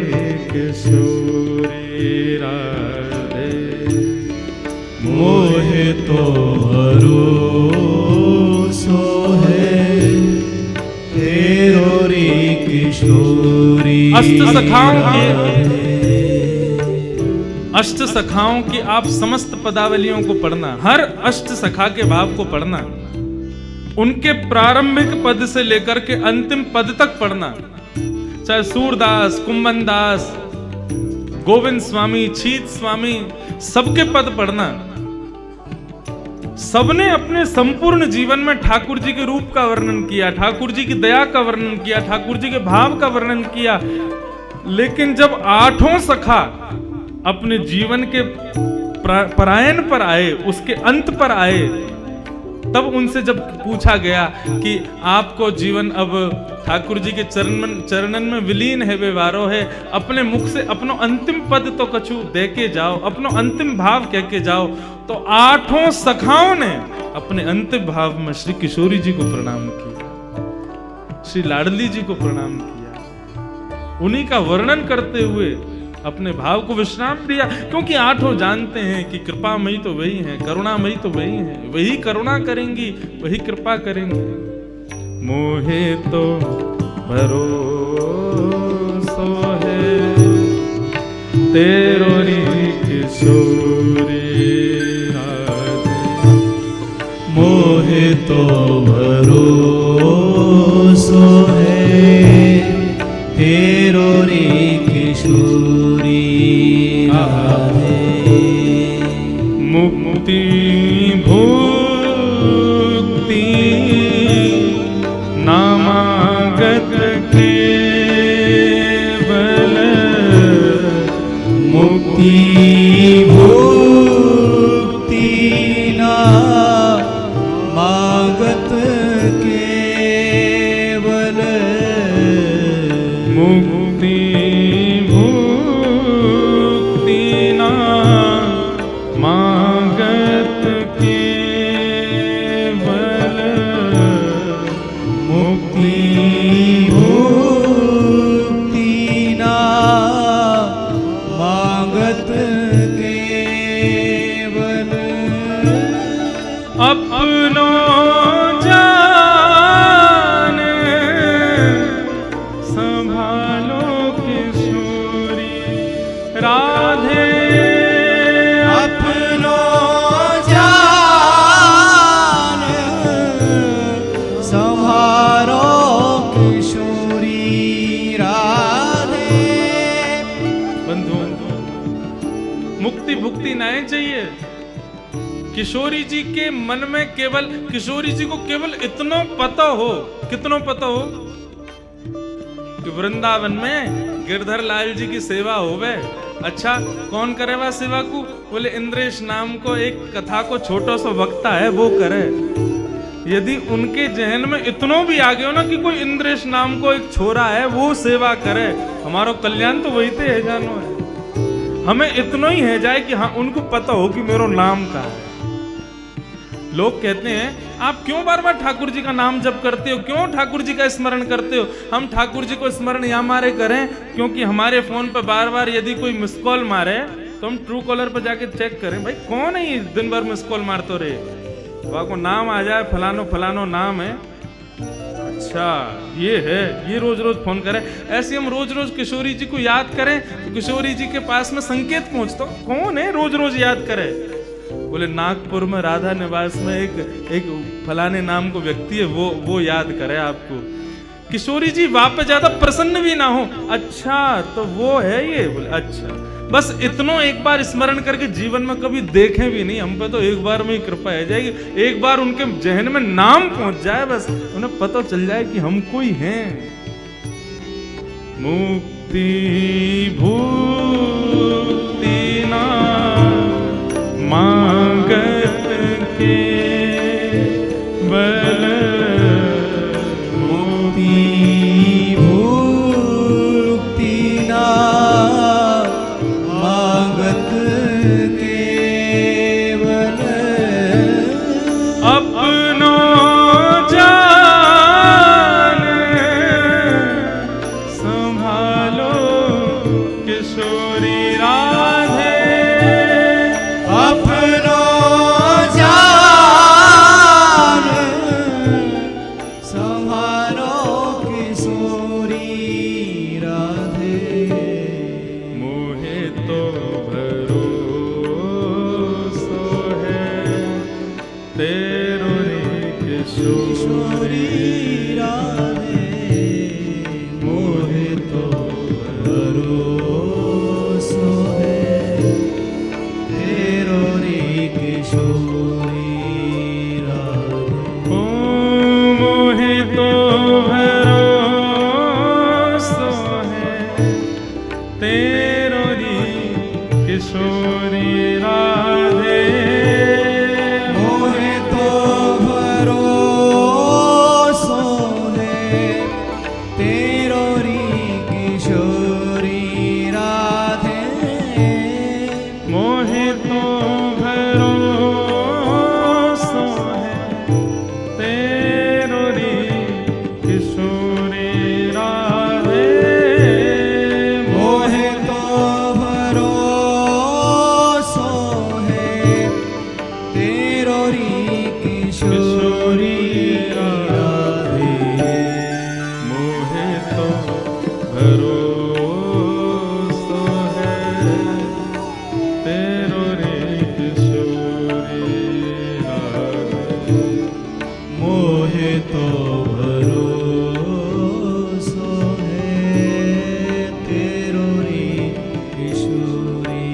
[SPEAKER 1] किशोरी राधे।
[SPEAKER 2] मोहे तो भरोसो है तेरो रे किशोरी।
[SPEAKER 1] अष्ट सखाओं की आप समस्त पदावलियों को पढ़ना, हर अष्ट सखा के भाव को पढ़ना, उनके प्रारंभिक पद से लेकर के अंतिम पद तक पढ़ना। चाहे सूरदास, कुंभन दास, गोविंद स्वामी, छीत स्वामी, सबके पद पढ़ना। सबने अपने संपूर्ण जीवन में ठाकुर जी के रूप का वर्णन किया, ठाकुर जी की दया का वर्णन किया, ठाकुर जी के भाव का वर्णन किया। लेकिन जब आठों सखा अपने जीवन के परायण पर आए, उसके अंत पर आए, तब उनसे जब पूछा गया कि आपको जीवन अब ठाकुर जी के चरणन में विलीन है, व्यवहारो है, अपने मुख से अपनो अंतिम पद तो कछु दे के जाओ, अपनो अंतिम भाव कह के जाओ। तो आठों सखाओं ने अपने अंतिम भाव में श्री किशोरी जी को प्रणाम किया, श्री लाडली जी को प्रणाम किया, उन्हीं का वर्णन करते हुए अपने भाव को विश्राम दिया। क्योंकि आठों जानते हैं कि कृपामयी तो वही है, करुणामयी तो वही है, वही करुणा करेंगी, वही कृपा करेंगी। मोहे तो भरोसो है तेरो री किशोरी राधे।
[SPEAKER 2] मोहे तो भरोसो है तेरो रे किशोरी राधे।
[SPEAKER 1] मुक्ति भुक्ति नामागत केवल,
[SPEAKER 2] मुक्ति भुक्ति नामागत केवल,
[SPEAKER 1] मुक्ति भुक्ति नामागत केवल,
[SPEAKER 2] मुक्ति भुक्ति नामागत केवल।
[SPEAKER 1] अपनो जान संभालो किशोरी राधे।
[SPEAKER 2] अपनो जान संभारो किशोरी राधे।
[SPEAKER 1] बंधु, मुक्ति भुक्ति नहीं चाहिए। किशोरी जी के मन में केवल, किशोरी जी को केवल इतना पता हो, कितना पता हो कि वृंदावन में गिरधर लाल जी की सेवा होवे। अच्छा, कौन करे वह सेवा को? बोले इंद्रेश नाम को एक कथा को छोटा सा वक्ता है वो करे। यदि उनके जहन में इतनो भी आ गए हो ना कि कोई इंद्रेश नाम को एक छोरा है वो सेवा करे, हमारो कल्याण तो वही है जानो है। हमें इतना ही है जाए कि हाँ उनको पता हो कि मेरो नाम का है। लोग कहते हैं आप क्यों बार बार ठाकुर जी का नाम जप करते हो, क्यों ठाकुर जी का स्मरण करते हो? हम ठाकुर जी को स्मरण या मारे करें क्योंकि हमारे फोन पर बार बार यदि कोई मिस कॉल मारे तो हम ट्रू कॉलर पर जाके चेक करें, भाई कौन है ये दिन भर मिस कॉल मारते रहे, वहां को नाम आ जाए फलानो फलानो नाम है, अच्छा ये है, ये रोज रोज फोन करे। ऐसे हम रोज रोज किशोरी जी को याद करें तो किशोरी जी के पास में संकेत पहुंचता, कौन है रोज रोज याद करे? बोले नागपुर में राधा निवास में एक फलाने नाम को व्यक्ति है, वो याद करे आपको। किशोरी जी वापस ज्यादा प्रसन्न भी ना हो, अच्छा तो वो है ये, बोले अच्छा, बस इतनो एक बार स्मरण करके जीवन में कभी देखें भी नहीं, हम पे तो एक बार में ही कृपा है जाएगी, एक बार उनके जहन में नाम पहुंच जाए, बस उन्हें पता चल जाए कि हम कोई हैं। मुक्ति भूति ना मांगत के बल,
[SPEAKER 2] मुक्ति भुक्ति ना मांगत केवल,
[SPEAKER 1] अपनो जान संभालो किशोरी राधे,
[SPEAKER 2] अपनो जान संभालो किशोरी राधे,
[SPEAKER 1] मोहे तो भरोसो है तेरो रे किशोरी
[SPEAKER 2] राधे, मोहे तो भरोसो है तेरो रे किशोरी राधे,
[SPEAKER 1] ओ मोहे तो भरोसो है तेरो री किशोरी राधे,
[SPEAKER 2] मोहे तो भरोसो है तेरो री किशोरी राधे,
[SPEAKER 1] मोहे तो भरोसो है तेरो री किशोरी राधे,
[SPEAKER 2] मोहे तो भरोसो है तेरो री किशोरी राधे,
[SPEAKER 1] मोहे तो भरोसो है तेरो रे किशोरी राधे,
[SPEAKER 2] मोहे तो भरोसो है तेरो रे किशोरी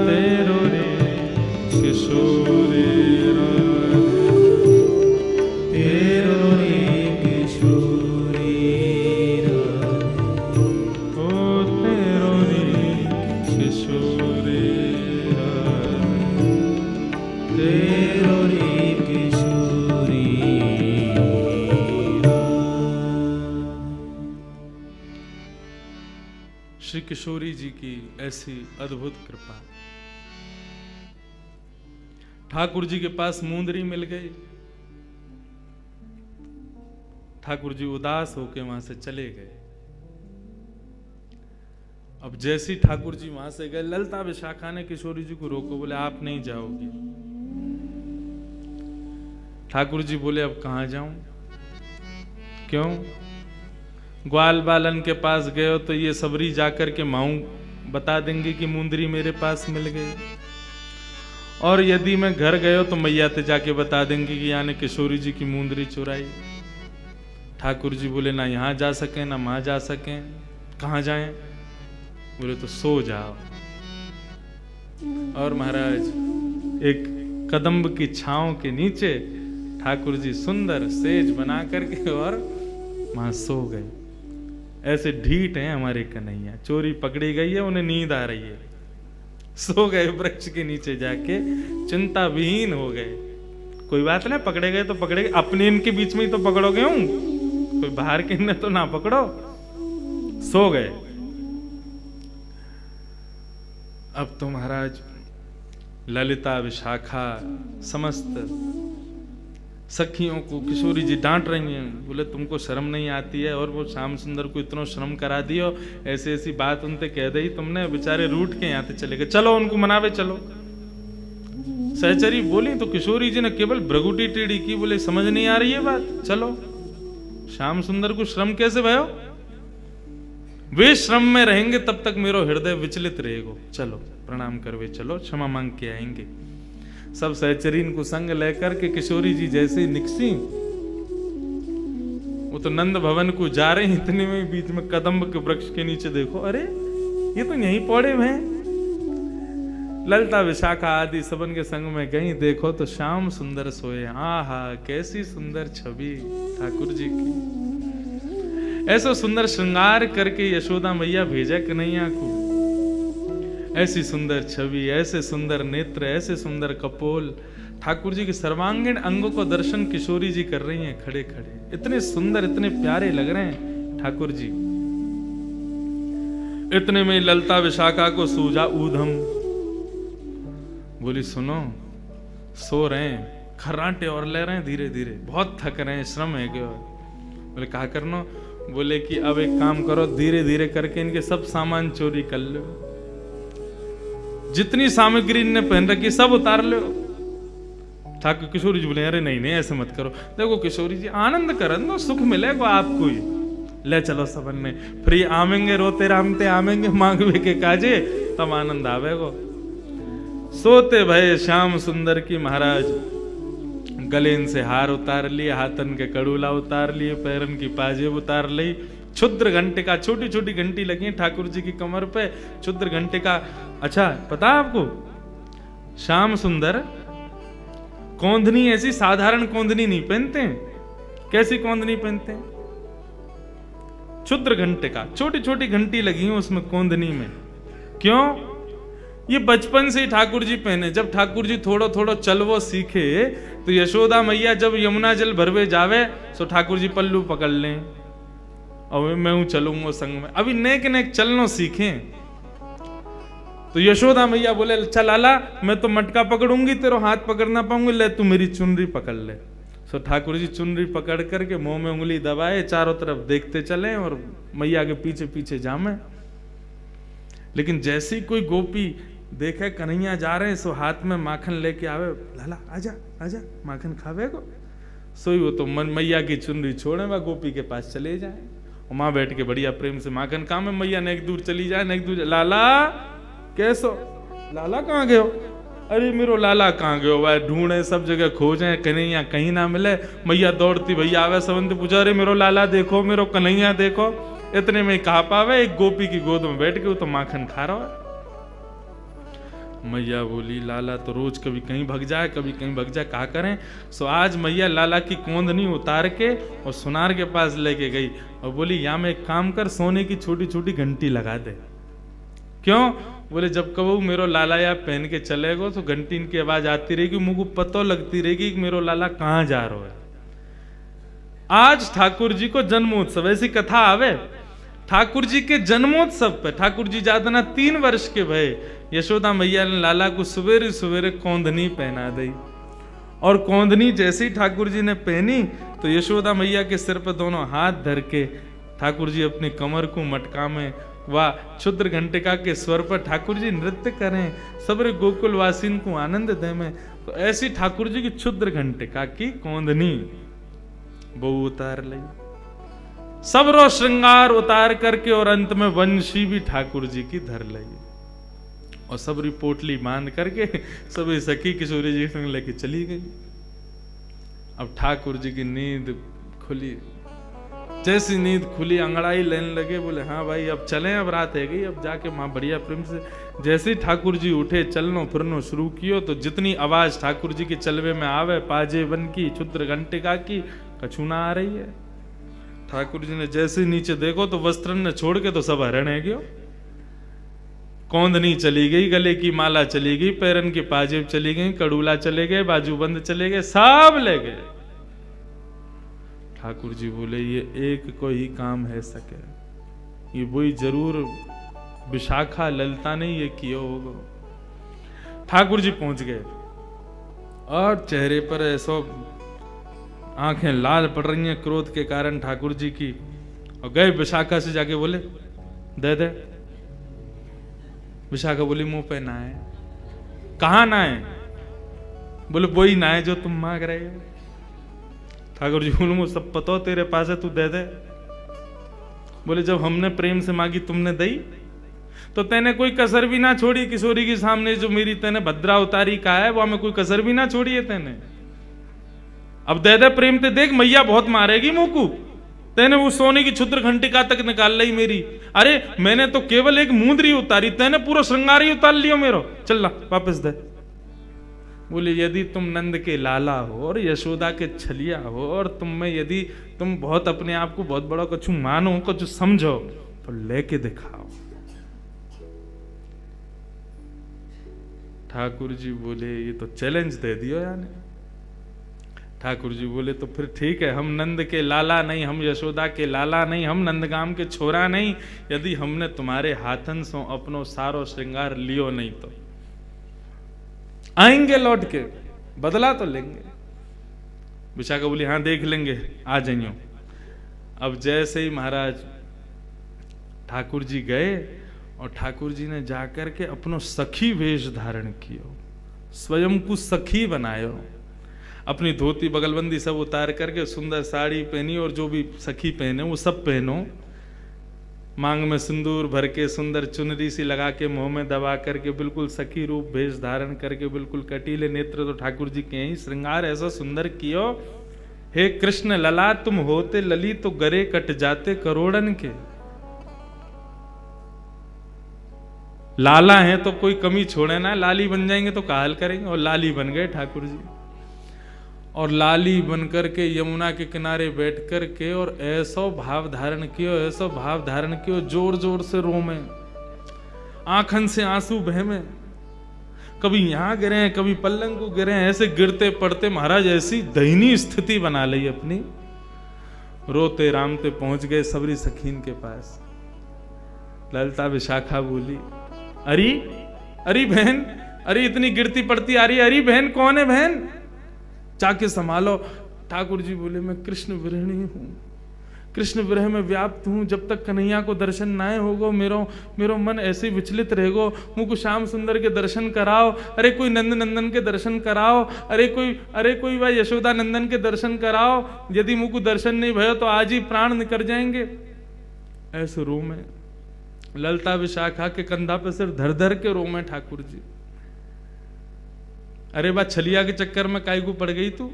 [SPEAKER 1] तेरो रे किशोरी राधे,
[SPEAKER 2] तेरो रे किशोरी राधे,
[SPEAKER 1] ओ तेरो रे किशोरी राधे,
[SPEAKER 2] तेरो रे किशोरी
[SPEAKER 1] श्री किशोरी जी की ऐसी अद्भुत कृपा। ठाकुर जी के पास मुंदरी मिल गई, ठाकुर जी उदास होके वहां से चले गए। अब जैसी ठाकुर जी वहां से गए, ललता विशाखा ने किशोरी जी को रोको, बोले आप नहीं जाओगे। ठाकुर जी बोले अब कहां जाऊं, क्यों? ग्वाल बालन के पास गए हो तो ये सबरी जाकर के माऊ बता देंगे कि मुंदरी मेरे पास मिल गई, और यदि मैं घर गए तो मैया ते जाके बता देंगे कि यानी किशोरी जी की मुंदरी चुराई। ठाकुर जी बोले ना यहाँ जा सके ना वहां जा सके, कहाँ जाएं? बोले तो सो जाओ। और महाराज एक कदम्ब की छांव के नीचे ठाकुर जी सुंदर सेज बना करके और वहां सो गए। ऐसे ढीठ हैं हमारे कन्हैया, चोरी पकड़ी गई है, उन्हें नींद आ रही है, सो गए वृक्ष के नीचे जाके, चिंता विहीन हो गए। कोई बात नहीं, पकड़े गए तो पकड़े गए, अपने इनके बीच में ही तो पकड़ोगे हूं, कोई बाहर के इनने तो ना पकड़ो। सो गए। अब तो महाराज ललिता, विशाखा, समस्त सखियों को किशोरी जी डांट रही हैं, बोले तुमको शर्म नहीं आती है, और वो श्याम सुंदर को इतना श्रम करा दियो, ऐसी ऐसी बात उनसे कह दी तुमने, बेचारे रूठ के यहाँ से चले गए, चलो उनको मनावे चलो। सहचरी बोली तो किशोरी जी ने केवल भ्रगुटी टेढ़ी की, बोले समझ नहीं आ रही है बात, चलो। श्याम सुंदर को श्रम कैसे भयो? वे श्रम में रहेंगे तब तक मेरा हृदय विचलित रहेगा, चलो प्रणाम करवे चलो, क्षमा मांग के आएंगे। सब सहचरीन को संग लेकर के किशोरी जी जैसे निकसी, वो तो नंद भवन को जा रहे हैं, इतने में बीच में कदम्ब के वृक्ष के नीचे देखो, अरे ये तो यहीं पौड़े हैं। ललिता, विशाखा आदि सबन के संग में गई, देखो तो श्याम सुंदर सोए। आहा, कैसी सुंदर छवि ठाकुर जी की। ऐसा सुंदर श्रृंगार करके यशोदा मैया भेजा कन्हैया को, ऐसी सुंदर छवि, ऐसे सुंदर नेत्र, ऐसे सुंदर कपोल, ठाकुर जी के सर्वांगीण अंगों को दर्शन किशोरी जी कर रही हैं खड़े खड़े। इतने सुंदर, इतने प्यारे लग रहे हैं ठाकुर जी। इतने में ललिता विशाखा को सूझा ऊधम, बोली सुनो, सो रहे हैं, खर्राटे और ले रहे हैं धीरे धीरे, बहुत थक रहे हैं, श्रम है क्या? बोले कहा करना? बोले कि अब एक काम करो, धीरे धीरे करके इनके सब सामान चोरी कर लो, जितनी सामग्री इनने पहन रखी सब उतार लो। ठाकुर किशोरी जी बोले अरे नहीं नहीं ऐसे मत करो, देखो किशोरी जी आनंद करन दो, सुख मिलेगा आपको ही, ले चलो सबन ने, फिर आमेंगे रोते रामते आमेंगे मांगवे के काजे, तब आनंद आवेगो। सोते भय श्याम सुंदर की महाराज गलेन से हार उतार लिए, हाथन के कड़ूला उतार लिए, पैरन की पाजेब उतार ली, क्षुद्र घंटे का, छोटी छोटी घंटी लगी ठाकुर जी की कमर पे, क्षुद्र घंटे का। अच्छा पता है आपको, श्याम सुंदर कौंधनी ऐसी साधारण कौंधनी नहीं पहनते हैं। कैसी कौंधनी पहनते हैं? क्षुद्र घंटे का, छोटी छोटी घंटी लगी है उसमें कौंधनी में। क्यों? ये बचपन से ही ठाकुर जी पहने। जब ठाकुर जी थोड़ा थोड़ा चलवो सीखे तो यशोदा मैया जब यमुना जल भरवे जावे तो ठाकुर जी पल्लू पकड़ लें और मैं हूं चलूंगा संग में। अभी नेक नेक चलनो सीखे तो यशोदा मैया बोले चल आला, मैं तो मटका पकड़ूंगी, तेरा हाथ पकड़ना पाऊंगी, ले तू मेरी चुनरी पकड़ ले। सो ठाकुर जी चुनरी पकड़ करके मुंह में उंगली दबाए, चारों तरफ देखते चले और मैया के पीछे पीछे जामे। लेकिन जैसी कोई गोपी देखे कन्हैया जा रहे हैं सो हाथ में माखन लेके आवे, लाला आजा आजा माखन खावे को, सोई वो तो मन मैया की चुनरी छोड़े वह गोपी के पास चले जाए और माँ बैठ के बढ़िया प्रेम से माखन काम है। मैया ने एक दूर चली जाए, ने एक दूर, लाला कैसो, लाला कहाँ गयो? अरे मेरो लाला कहाँ गयो? वह ढूंढे सब जगह खोजे, कन्हैया कहीं ना मिले। मैया दौड़ती भैया आवे, सबंत पूछा अरे मेरो लाला देखो, मेरो कन्हैया देखो। इतने में कहा पावे एक गोपी की गोद में बैठ के वो तो माखन खा रहा है। मैया बोली लाला तो रोज कभी कहीं भग जाए कभी कहीं भग जाए, क्या करें? सो आज मैया लाला की कोंदनी उतार के और सुनार के पास लेके गई और बोली यहाँ में एक काम कर, सोने की छोटी छोटी घंटी लगा दे। क्यों? बोले जब कबू मेरो लाला या पहन के चलेगो तो घंटी की आवाज आती रहेगी, मुझको पतो लगती रहेगी कि मेरो लाला कहाँ जा रहा है। आज ठाकुर जी को जन्मोत्सव, ऐसी कथा आवे ठाकुर जी के जन्मोत्सव पे। ठाकुर जी जातना 3 वर्ष के भय, यशोदा मैया ने लाला को सवेरे सवेरे कौंधनी पहना दी और कौंधनी जैसे ही ठाकुर जी ने पहनी तो यशोदा मैया के सिर पर दोनों हाथ धर के ठाकुर जी अपनी कमर को मटका में व क्षुद्र घंटिका के स्वर पर ठाकुर जी नृत्य करें, सबरे गोकुल वासिन को आनंद दे में। तो ऐसी ठाकुर जी की क्षुद्र घंटिका की कौंधनी वो उतार ली, सबरो श्रृंगार उतार करके और अंत में वंशी भी ठाकुर जी की धर ली और सबरी पोटली बांध करके सभी सखी किशोरी जी संग लेके चली गई। अब ठाकुर जी की नींद खुली, जैसी नींद खुली अंगड़ाई लेने लगे, बोले हाँ भाई अब चलें, अब रात है गई, अब जाके माँ बढ़िया प्रेम से। जैसे ही ठाकुर जी उठे चलनो फिरनो शुरू कियो तो जितनी आवाज ठाकुर जी के चलवे में आवे, पाजे वन की क्षुद्र घंटिका की, कछु ना आ रही है। ठाकुर जी ने जैसे नीचे देखो तो वस्त्रन ने छोड़ के तो सब हरण है गयो। कौंधनी चली गई, गले की माला चली गई, पैरन की पाजेब चली गई, कड़ूला चले गए, बाजूबंद चले गए, सब ले गए। ठाकुर जी बोले ये एक को ही काम है सके, ये वही जरूर विशाखा ललिता ने ये किया होगा। ठाकुर जी पहुंच गए और चेहरे पर ऐसा आंखें लाल पड़ रही हैं क्रोध के कारण ठाकुर जी की, और गए विशाखा से जाके बोले दे दे। विशाखा बोली मुंह पे ना है। कहां ना है? बोले वही ना है जो तुम मांग रहे हो। ठाकुर जी बोले मुझे सब पता हो तेरे पास है, तू दे दे। बोले जब हमने प्रेम से मांगी तुमने दई, तो तेने कोई कसर भी ना छोड़ी किशोरी के सामने, जो मेरी तेने भद्रा उतारी का है वो हमें कोई कसर भी ना छोड़ी है तेने। अब दे दे प्रेम ते, देख मैया बहुत मारेगी मुंह। तेने वो सोने की क्षुद्र घंटिका तक निकाल ली मेरी। अरे मैंने तो केवल एक मुंदरी उतारी, तेने पूरा श्रृंगार ही उतार लियो मेरो। चल ला वापस दे। बोले यदि तुम नंद के लाला हो और यशोदा के छलिया हो, और तुम में यदि तुम बहुत अपने आप को बहुत बड़ा कुछ मानो, कुछ समझो, तो लेके दिखाओ। ठाकुर जी बोले ये तो चैलेंज दे दियो यानी। ठाकुर जी बोले तो फिर ठीक है, हम नंद के लाला नहीं, हम यशोदा के लाला नहीं, हम नंदगाम के छोरा नहीं, यदि हमने तुम्हारे हाथन से अपनो सारो श्रृंगार लियो नहीं तो आएंगे लौट के, बदला तो लेंगे। विशाखा बोली हाँ देख लेंगे, आ जाइयो। अब जैसे ही महाराज ठाकुर जी गए और ठाकुर जी ने जाकर के अपनो सखी वेश धारण कियो, स्वयं को सखी बनायो, अपनी धोती बगलबंदी सब उतार करके सुंदर साड़ी पहनी, और जो भी सखी पहने वो सब पहनो, मांग में सिंदूर भर के सुंदर चुनरी सी लगा के मुंह में दबा करके बिल्कुल सखी रूप भेष धारण करके बिल्कुल कटीले नेत्र तो ठाकुर जी के ही श्रृंगार ऐसा सुंदर कियो। हे कृष्ण लला तुम होते लली तो गरे कट जाते करोड़न के। लाला है तो कोई कमी छोड़े ना, लाली बन जाएंगे तो काहल करेंगे, और लाली बन गए ठाकुर जी। और लाली बनकर के यमुना के किनारे बैठ कर के और ऐसा भाव धारण कियो, ऐसा भाव धारण कियो, जोर जोर से रोमे, आंखन से आंसू बहमे, कभी यहां गिरे कभी पल्लंग को गिरे, ऐसे गिरते पड़ते महाराज ऐसी दयनीय स्थिति बना ली अपनी। रोते रामते पहुंच गए सबरी सखीन के पास। ललिता विशाखा बोली अरे अरे बहन, अरे इतनी गिरती पड़ती आ रही है, अरे बहन कौन है बहन, जाके संभालो। ठाकुर जी बोले मैं कृष्ण विरहिणी हूं, कृष्ण विरह में व्याप्त हूं, जब तक कन्हैया को दर्शन ना होगो मेरो मन ऐसे विचलित रहेगो, मुझको श्याम सुंदर के दर्शन कराओ, अरे कोई नंद नंदन के दर्शन कराओ, अरे कोई भाई यशोदा नंदन के दर्शन कराओ, यदि मुझको दर्शन नहीं भयो तो आज ही प्राण निकल जाएंगे। ऐसे रो में ललिता विशाखा के कंधा पे सिर धर धर के रो में ठाकुर जी। अरे बा छलिया के चक्कर में काई को पड़ गई तू,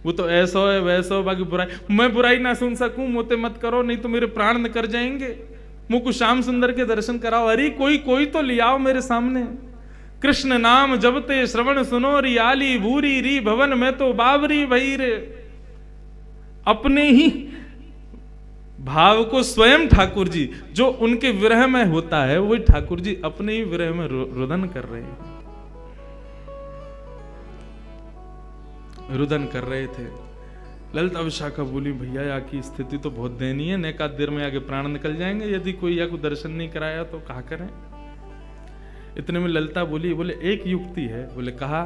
[SPEAKER 1] वो तो ऐसा है वैसा हो, बाकी बुराई मैं बुराई ना सुन सकूं, मोते मत करो नहीं तो मेरे प्राण निकल जाएंगे, मुझको श्याम सुंदर के दर्शन कराओ। अरे कोई तो ले आओ मेरे सामने, कृष्ण नाम जबते श्रवण सुनो रियाली भूरी री भवन में तो बाबरी भई रे। अपने ही भाव को स्वयं ठाकुर जी जो उनके विरह में होता है वही ठाकुर जी अपने ही विरह में रुदन कर रहे हैं, रुदन कर रहे थे। ललिता विशाखा बोली भैया या की स्थिति तो बहुत दयनीय है, एकाध देर में आगे प्राण निकल जाएंगे, यदि कोई या को दर्शन नहीं कराया तो कहा करें। इतने में ललिता बोले एक युक्ति है। बोले कहा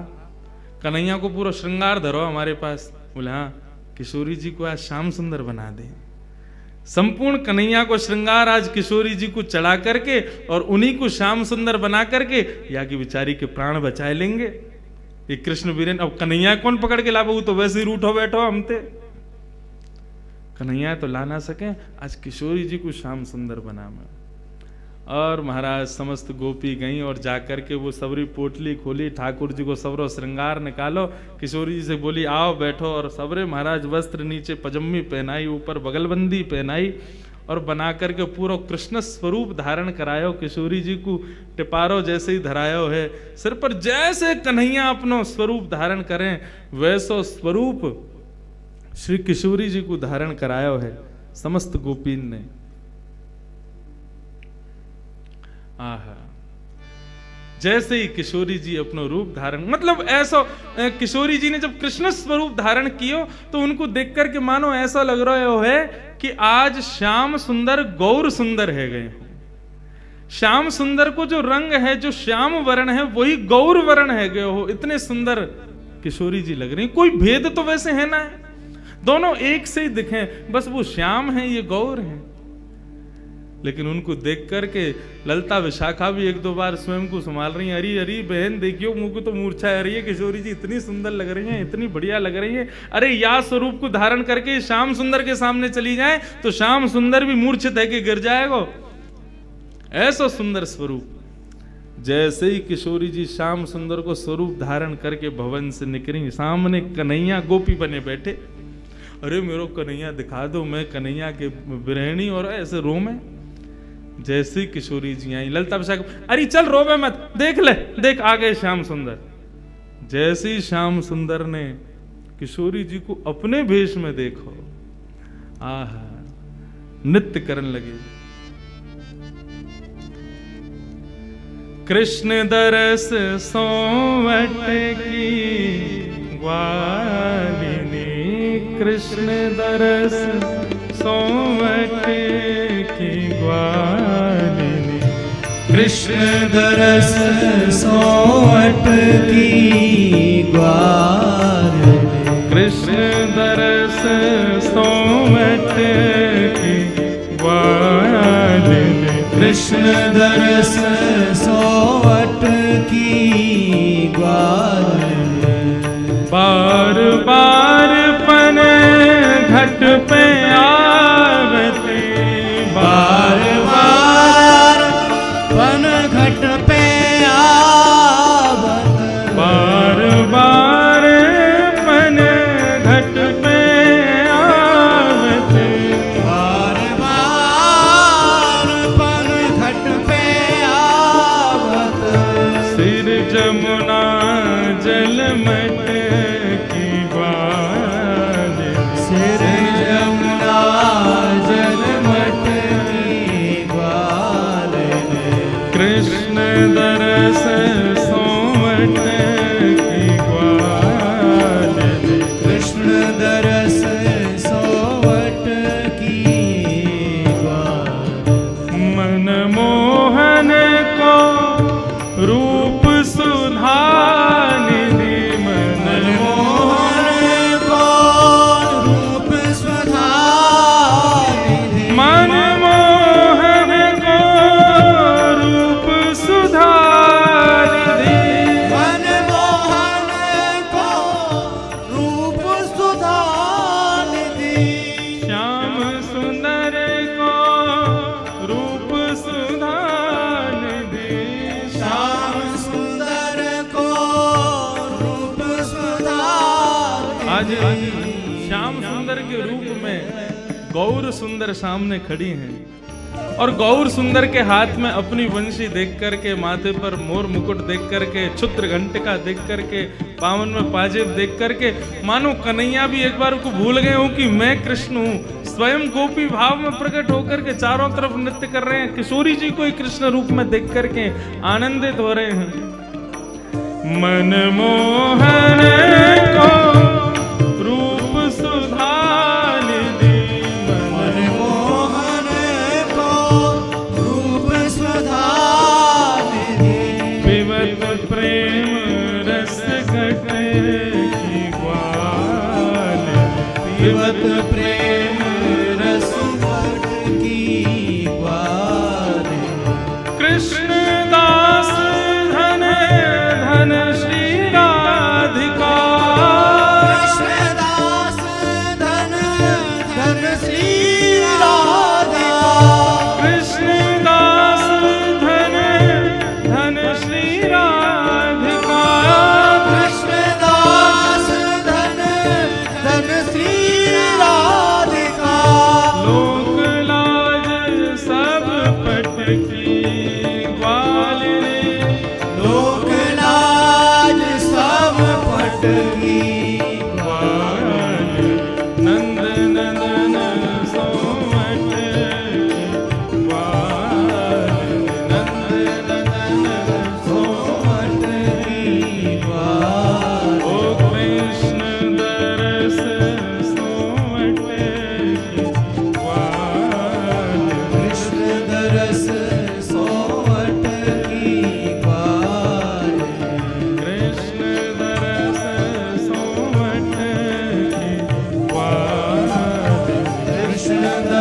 [SPEAKER 1] कन्हैया को पूरा श्रृंगार धरो हमारे पास। बोले हाँ, किशोरी जी को आज श्याम सुंदर बना दे, संपूर्ण कन्हैया को श्रृंगार आज किशोरी जी को चढ़ा करके और उन्हीं को श्याम सुंदर बना करके या की बिचारी के प्राण बचाए लेंगे। ये कृष्ण वीरेन अब कन्हैया कौन पकड़ के लाबो, तो वैसे ही रूठो बैठो हमते, कन्हैया तो ला ना सके, आज किशोरी जी को श्याम सुंदर बना मैं। और महाराज समस्त गोपी गई और जाकर के वो सबरी पोटली खोली, ठाकुर जी को सबरो श्रृंगार निकालो, किशोरी जी से बोली आओ बैठो, और सबरे महाराज वस्त्र नीचे पजम्मी पहनाई, ऊपर बगलबंदी पहनाई और बना करके पूरा कृष्ण स्वरूप धारण करायो। किशोरी जी को टिपारो जैसे ही धरायो है, सिर पर जैसे कन्हैया अपनो स्वरूप धारण करें वैसो स्वरूप श्री किशोरी जी को धारण करायो है समस्त गोपीन ने। आहा जैसे ही किशोरी जी अपनो रूप धारण, मतलब ऐसा किशोरी जी ने जब कृष्ण स्वरूप धारण कियो तो उनको देख करके मानो ऐसा लग रहा है कि आज श्याम सुंदर गौर सुंदर है गए। श्याम सुंदर को जो रंग है, जो श्याम वर्ण है, वही गौर वर्ण है गए हो। इतने सुंदर किशोरी जी लग रही, कोई भेद तो वैसे है ना, दोनों एक से ही दिखे, बस वो श्याम है, ये गौर है। लेकिन उनको देख करके ललता विशाखा भी एक दो बार स्वयं को संभाल रही है। अरे अरे बहन देखियो, मुंह को तो मूर्छा आ रही है, किशोरी जी इतनी सुंदर लग रही हैं, इतनी बढ़िया लग रही हैं। अरे या स्वरूप को धारण करके श्याम सुंदर के सामने चली जाए तो श्याम सुंदर भी मूर्छित है कि गिर जाएगा, ऐसा सुंदर स्वरूप। जैसे ही किशोरी जी श्याम सुंदर को स्वरूप धारण करके भवन से निकली, सामने कन्हैया गोपी बने बैठे। अरे मेरे कन्हैया दिखा दो, मैं कन्हैया के बिरहणी और ऐसे रो में। जैसे ही किशोरी जी आई, ललता विशाखा, अरे चल रोवे मत, देख ले, देख आ गए श्याम सुंदर। जैसे ही श्याम सुंदर ने किशोरी जी को अपने भेष में देखो, आहा, नृत्य करने लगे। कृष्ण दरस सोवट की ग्वालिनी, कृष्ण दरस सोवट की ग्वालिनी,
[SPEAKER 2] कृष्ण दरस सोवट की ग्वालिनी,
[SPEAKER 1] कृष्ण दरस सोवट की ग्वालिनी,
[SPEAKER 2] कृष्ण दरस सोवट की ग्वालिनी।
[SPEAKER 1] बार बार पन घट पे आवती,
[SPEAKER 2] बार बार पन घट पे आवत,
[SPEAKER 1] बार बार पन घट पे आवती,
[SPEAKER 2] बार बार पन घट पे आवत,
[SPEAKER 1] सिर जमुना जल मट की ग्वालिनी,
[SPEAKER 2] सिर जमुना जल मट की ग्वालिनी,
[SPEAKER 1] कृष्ण दरस सोवट की ग्वालिनी,
[SPEAKER 2] कृष्ण दरस सोवट की ग्वालिनी।
[SPEAKER 1] मनमोहन को रूप सुधा निधि,
[SPEAKER 2] मनमोहन को रूप स्वधा निधि,
[SPEAKER 1] मनमोहन को रूप सुधा निधि,
[SPEAKER 2] मनमोहन को रूप सुधा निधि,
[SPEAKER 1] श्याम सुंदर को रूप सुधा निधि,
[SPEAKER 2] श्याम सुंदर को रूप सुधा
[SPEAKER 1] आज
[SPEAKER 2] निधि।
[SPEAKER 1] श्याम सुंदर के रूप में गौर सुंदर सामने खड़ी हैं और गौर सुंदर के हाथ में अपनी वंशी देख करके, माथे पर मोर मुकुट देख करके, छुत्र घंटिका देख करके, पावन में पाजेब देख करके, मानो कन्हैया भी एक बार को भूल गए हो कि मैं कृष्ण हूँ। स्वयं गोपी भाव में प्रकट होकर के चारों तरफ नृत्य कर रहे हैं, किशोरी जी को कृष्ण रूप में देख करके आनंदित हो रहे हैं। मनमोहन को रूप सुधा निधि,
[SPEAKER 2] मनमोहन को रूप स्वधा निधि,
[SPEAKER 1] पिबत प्रेम रस घट की ग्वालिनी,
[SPEAKER 2] पिबत प्रेम रस घट की ग्वालिनी,
[SPEAKER 1] कृष्ण दास धन धन श्री राधिका,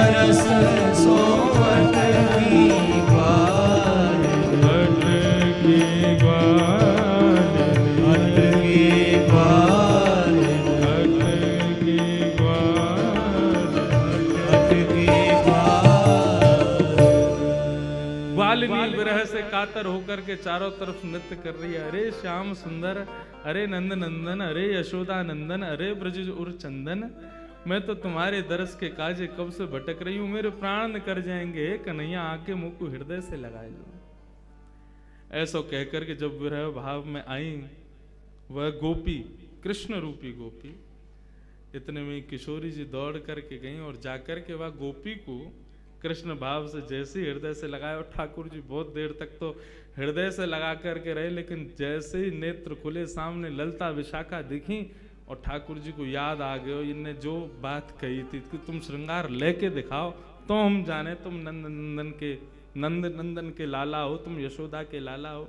[SPEAKER 2] रस सोवत की ग्वाल,
[SPEAKER 1] हट की ग्वाल,
[SPEAKER 2] हट की ग्वाल,
[SPEAKER 1] हट की ग्वाल,
[SPEAKER 2] हट की ग्वाल।
[SPEAKER 1] ग्वालिनी विरह से कातर होकर के चारों तरफ नृत्य कर रही है। अरे श्याम सुंदर, अरे नंद नंदन, अरे यशोदा नंदन, अरे ब्रज उर चंदन, मैं तो तुम्हारे दरस के काजे कब से भटक रही हूं, मेरे प्राण कर जाएंगे, कन्हैया आके मुंह को हृदय से लगाए लो। ऐसा कहकर के जब विरह भाव में आई वह गोपी, कृष्ण रूपी गोपी, इतने में किशोरी जी दौड़ करके गई और जाकर के वह गोपी को कृष्ण भाव से जैसे ही हृदय से लगाए, और ठाकुर जी बहुत देर तक तो हृदय से लगा करके रहे, लेकिन जैसे ही नेत्र खुले सामने ललता विशाखा दिखी और ठाकुर जी को याद आ गया इनने जो बात कही थी कि तुम श्रृंगार लेके दिखाओ तो हम जाने तुम नंद नंदन के लाला हो, तुम यशोदा के लाला हो।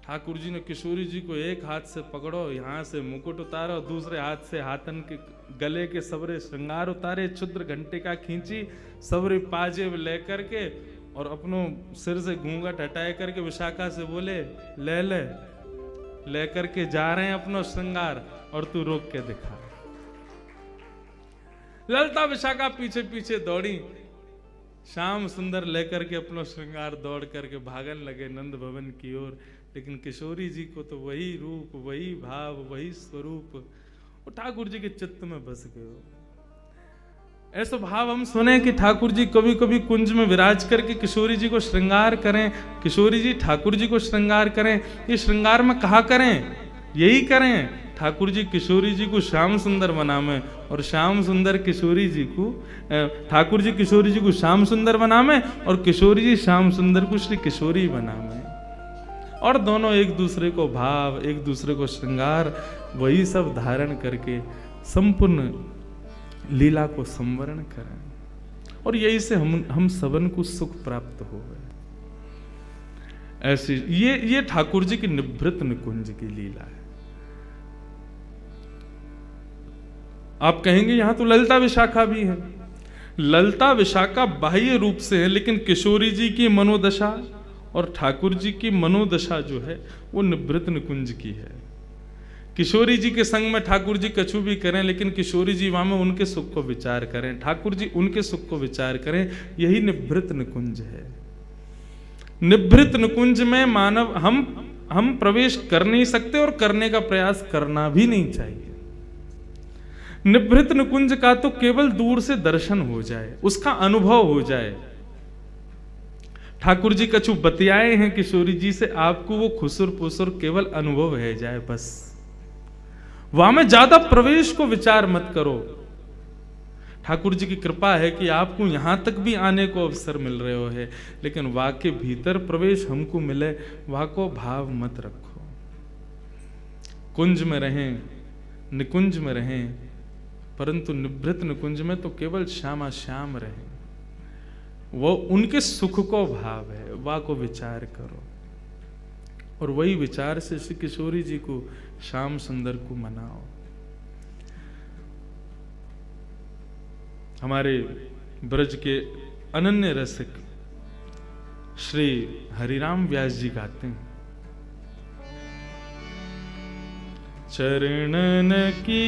[SPEAKER 1] ठाकुर जी ने किशोरी जी को एक हाथ से पकड़ो, यहाँ से मुकुट उतारो, दूसरे हाथ से हाथन के गले के सबरे श्रृंगार उतारे, क्षुद्र घंटिका खींची, सबरे पाजेब लेकर के और अपनों सिर से घूंघट हटाए करके विशाखा से बोले ले करके जा रहे हैं अपनो श्रृंगार और तू रोक के दिखा। ललता विशाखा पीछे पीछे दौड़ी, श्याम सुंदर लेकर के अपनो श्रृंगार दौड़ करके भागन लगे नंद भवन की ओर, लेकिन किशोरी जी को तो वही रूप, वही भाव, वही स्वरूप वो ठाकुर जी के चित्त में बस गए। ऐसा भाव हम सुने कि ठाकुर जी कभी कभी कुंज में विराज करके किशोरी जी को श्रृंगार करें, किशोरी जी ठाकुर जी को श्रृंगार करें। ये श्रृंगार में कहा करें, यही करें ठाकुर जी किशोरी जी को श्याम सुंदर बनावे और श्याम सुंदर किशोरी जी को, ठाकुर जी किशोरी जी को श्याम सुंदर बनावे और किशोरी जी श्याम सुंदर को श्री किशोरी बनावे, और दोनों एक दूसरे को भाव, एक दूसरे को श्रृंगार, वही सब धारण करके संपूर्ण लीला को संवरण करें और यही से हम सबन को सुख प्राप्त हो गए। ऐसी ये ठाकुर जी की निभृत निकुंज की लीला है। आप कहेंगे यहां तो ललता विशाखा भी है, ललता विशाखा बाह्य रूप से है, लेकिन किशोरी जी की मनोदशा और ठाकुर जी की मनोदशा जो है वो निभृत निकुंज की है। किशोरी जी के संग में ठाकुर जी कछु भी करें, लेकिन किशोरी जी वहां में उनके सुख को विचार करें, ठाकुर जी उनके सुख को विचार करें, यही निभृत निकुंज है। निभृत निकुंज में मानव हम प्रवेश कर नहीं सकते और करने का प्रयास करना भी नहीं चाहिए। निभृत निकुंज का तो केवल दूर से दर्शन हो जाए, उसका अनुभव हो जाए। ठाकुर जी कछु बतियाए हैं किशोरी जी से, आपको वो खुसुर पुसुर केवल अनुभव है जाए, बस वहां में ज्यादा प्रवेश को विचार मत करो। ठाकुर जी की कृपा है कि आपको यहां तक भी आने को अवसर मिल रहे हो है, लेकिन वहां के भीतर प्रवेश हमको मिले, वहां को भाव मत रखो। कुंज में रहें, निकुंज में रहें, परंतु निभृत निकुंज में तो केवल श्यामा श्याम रहें, वो उनके सुख को भाव है, वह को विचार करो और वही विचार से श्री किशोरी जी को श्याम सुंदर को मनाओ। हमारे ब्रज के अनन्य रसिक श्री हरिराम व्यास जी गाते हैं, चरणन की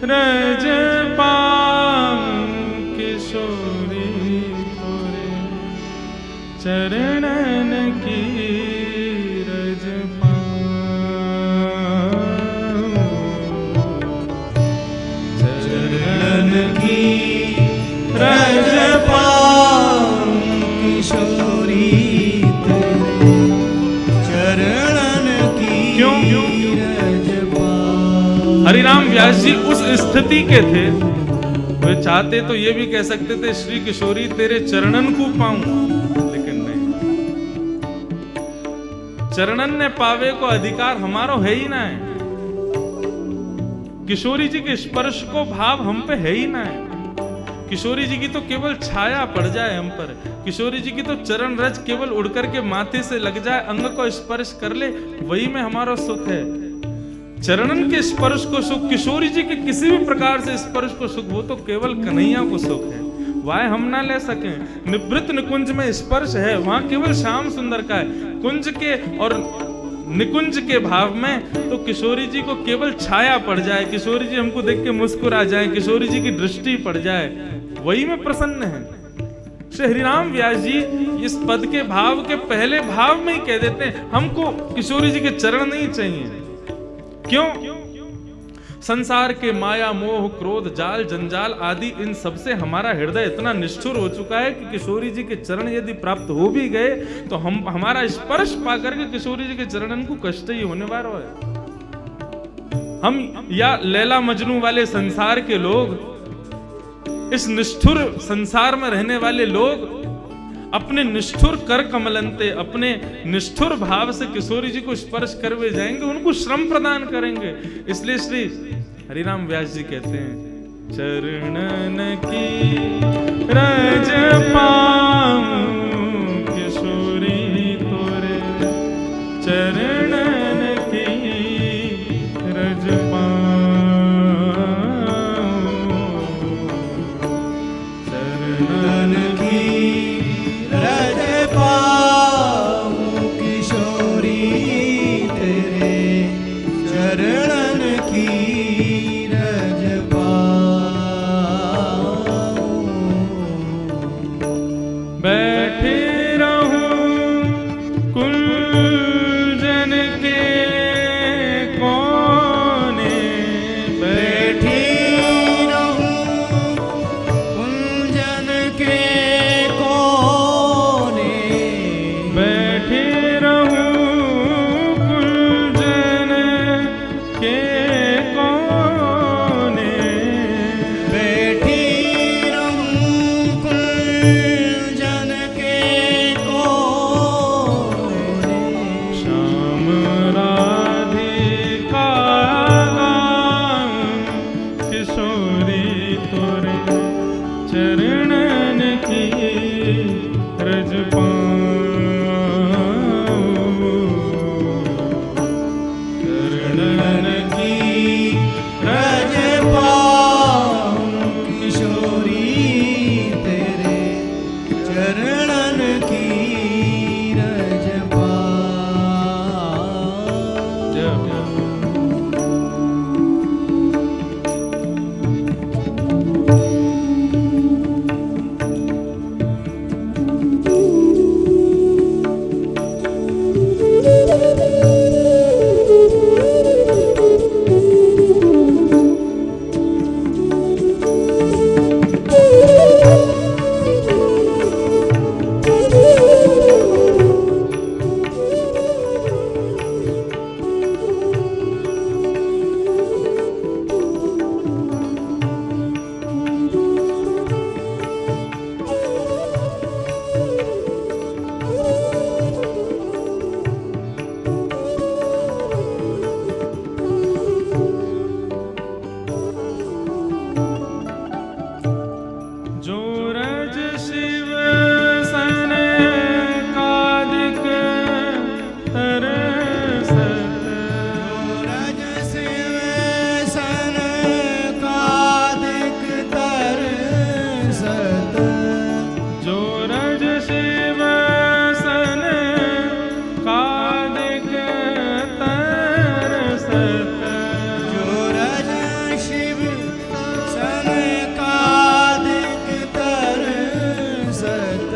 [SPEAKER 1] रज पाम किशोरी तोरे, चरणन की रज
[SPEAKER 2] की रज पाम किशोरी तेरे, चरणन की रज पाम।
[SPEAKER 1] हरिराम व्यास जी उस स्थिति के थे, वे चाहते तो ये भी कह सकते थे श्री किशोरी तेरे चरणन को पाऊं, लेकिन नहीं, चरणन ने पावे को अधिकार हमारो है ही ना है। किशोरी जी के स्पर्श को भाव हम पे है ही ना है। किशोरी जी की तो केवल छाया पड़ जाए हम पर, किशोरी जी की तो चरण रज केवल उड़ करके माथे से लग जाए, अंग को स्पर्श कर ले, वही में हमारा सुख है। चरणन के स्पर्श को सुख, किशोरी जी के किसी भी प्रकार से स्पर्श को सुख, वो तो केवल कन्हैया को सुख है, वह हम ना ले सकें। निवृत्त निकुंज में स्पर्श है, वहां केवल श्याम सुंदर का है। कुंज के और निकुंज के भाव में तो किशोरी जी को केवल छाया पड़ जाए, किशोरी जी हमको देख के मुस्कुरा जाए, किशोरी जी की दृष्टि पड़ जाए, वही में प्रसन्न है। श्री हरिराम व्यास जी इस पद के भाव के पहले भाव में ही कह देते हैं, हमको किशोरी जी के चरण नहीं चाहिए। क्यों? संसार के माया मोह क्रोध जाल जंजाल आदि इन सब से हमारा हृदय इतना निष्ठुर हो चुका है कि किशोरी जी के चरण यदि प्राप्त हो भी गए तो हमारा स्पर्श पाकर के किशोरी जी के चरणन को कष्ट ही होने वाला है। हम या लैला मजनू वाले संसार के लोग, इस निष्ठुर संसार में रहने वाले लोग अपने निष्ठुर कर कमलंते, अपने निष्ठुर भाव से किशोरी जी को स्पर्श करवे जाएंगे, उनको श्रम प्रदान करेंगे। इसलिए श्री हरिराम व्यास जी कहते हैं, चरणन की रज पाऊं किशोरी तोरे, चरणन की रज पाऊं, चरणन
[SPEAKER 2] की रज पाऊं किशोरी तेरे, चरणन की रज पाऊं।
[SPEAKER 1] बैठे रहूं कुंजन के कोने,
[SPEAKER 2] बैठी रहूं कुंजन के कोने,
[SPEAKER 1] बैठे रहूं कुंजन के कोने,
[SPEAKER 2] बैठी रहूं कुंजन के कोने,
[SPEAKER 1] श्याम राधिका गाऊं किशोरी तोरे, चरणन की रज पाऊं, चरणन
[SPEAKER 2] की रज पाऊं किशोरी तेरे, चरणन की रज पाऊं।
[SPEAKER 1] जो रज शिव सन कादिक तरसत,
[SPEAKER 2] रज शिव सन कादिक तरसत,
[SPEAKER 1] जो रज शिव सन कादिक तरसत,
[SPEAKER 2] जो रज शिव सन कादिक तरसत,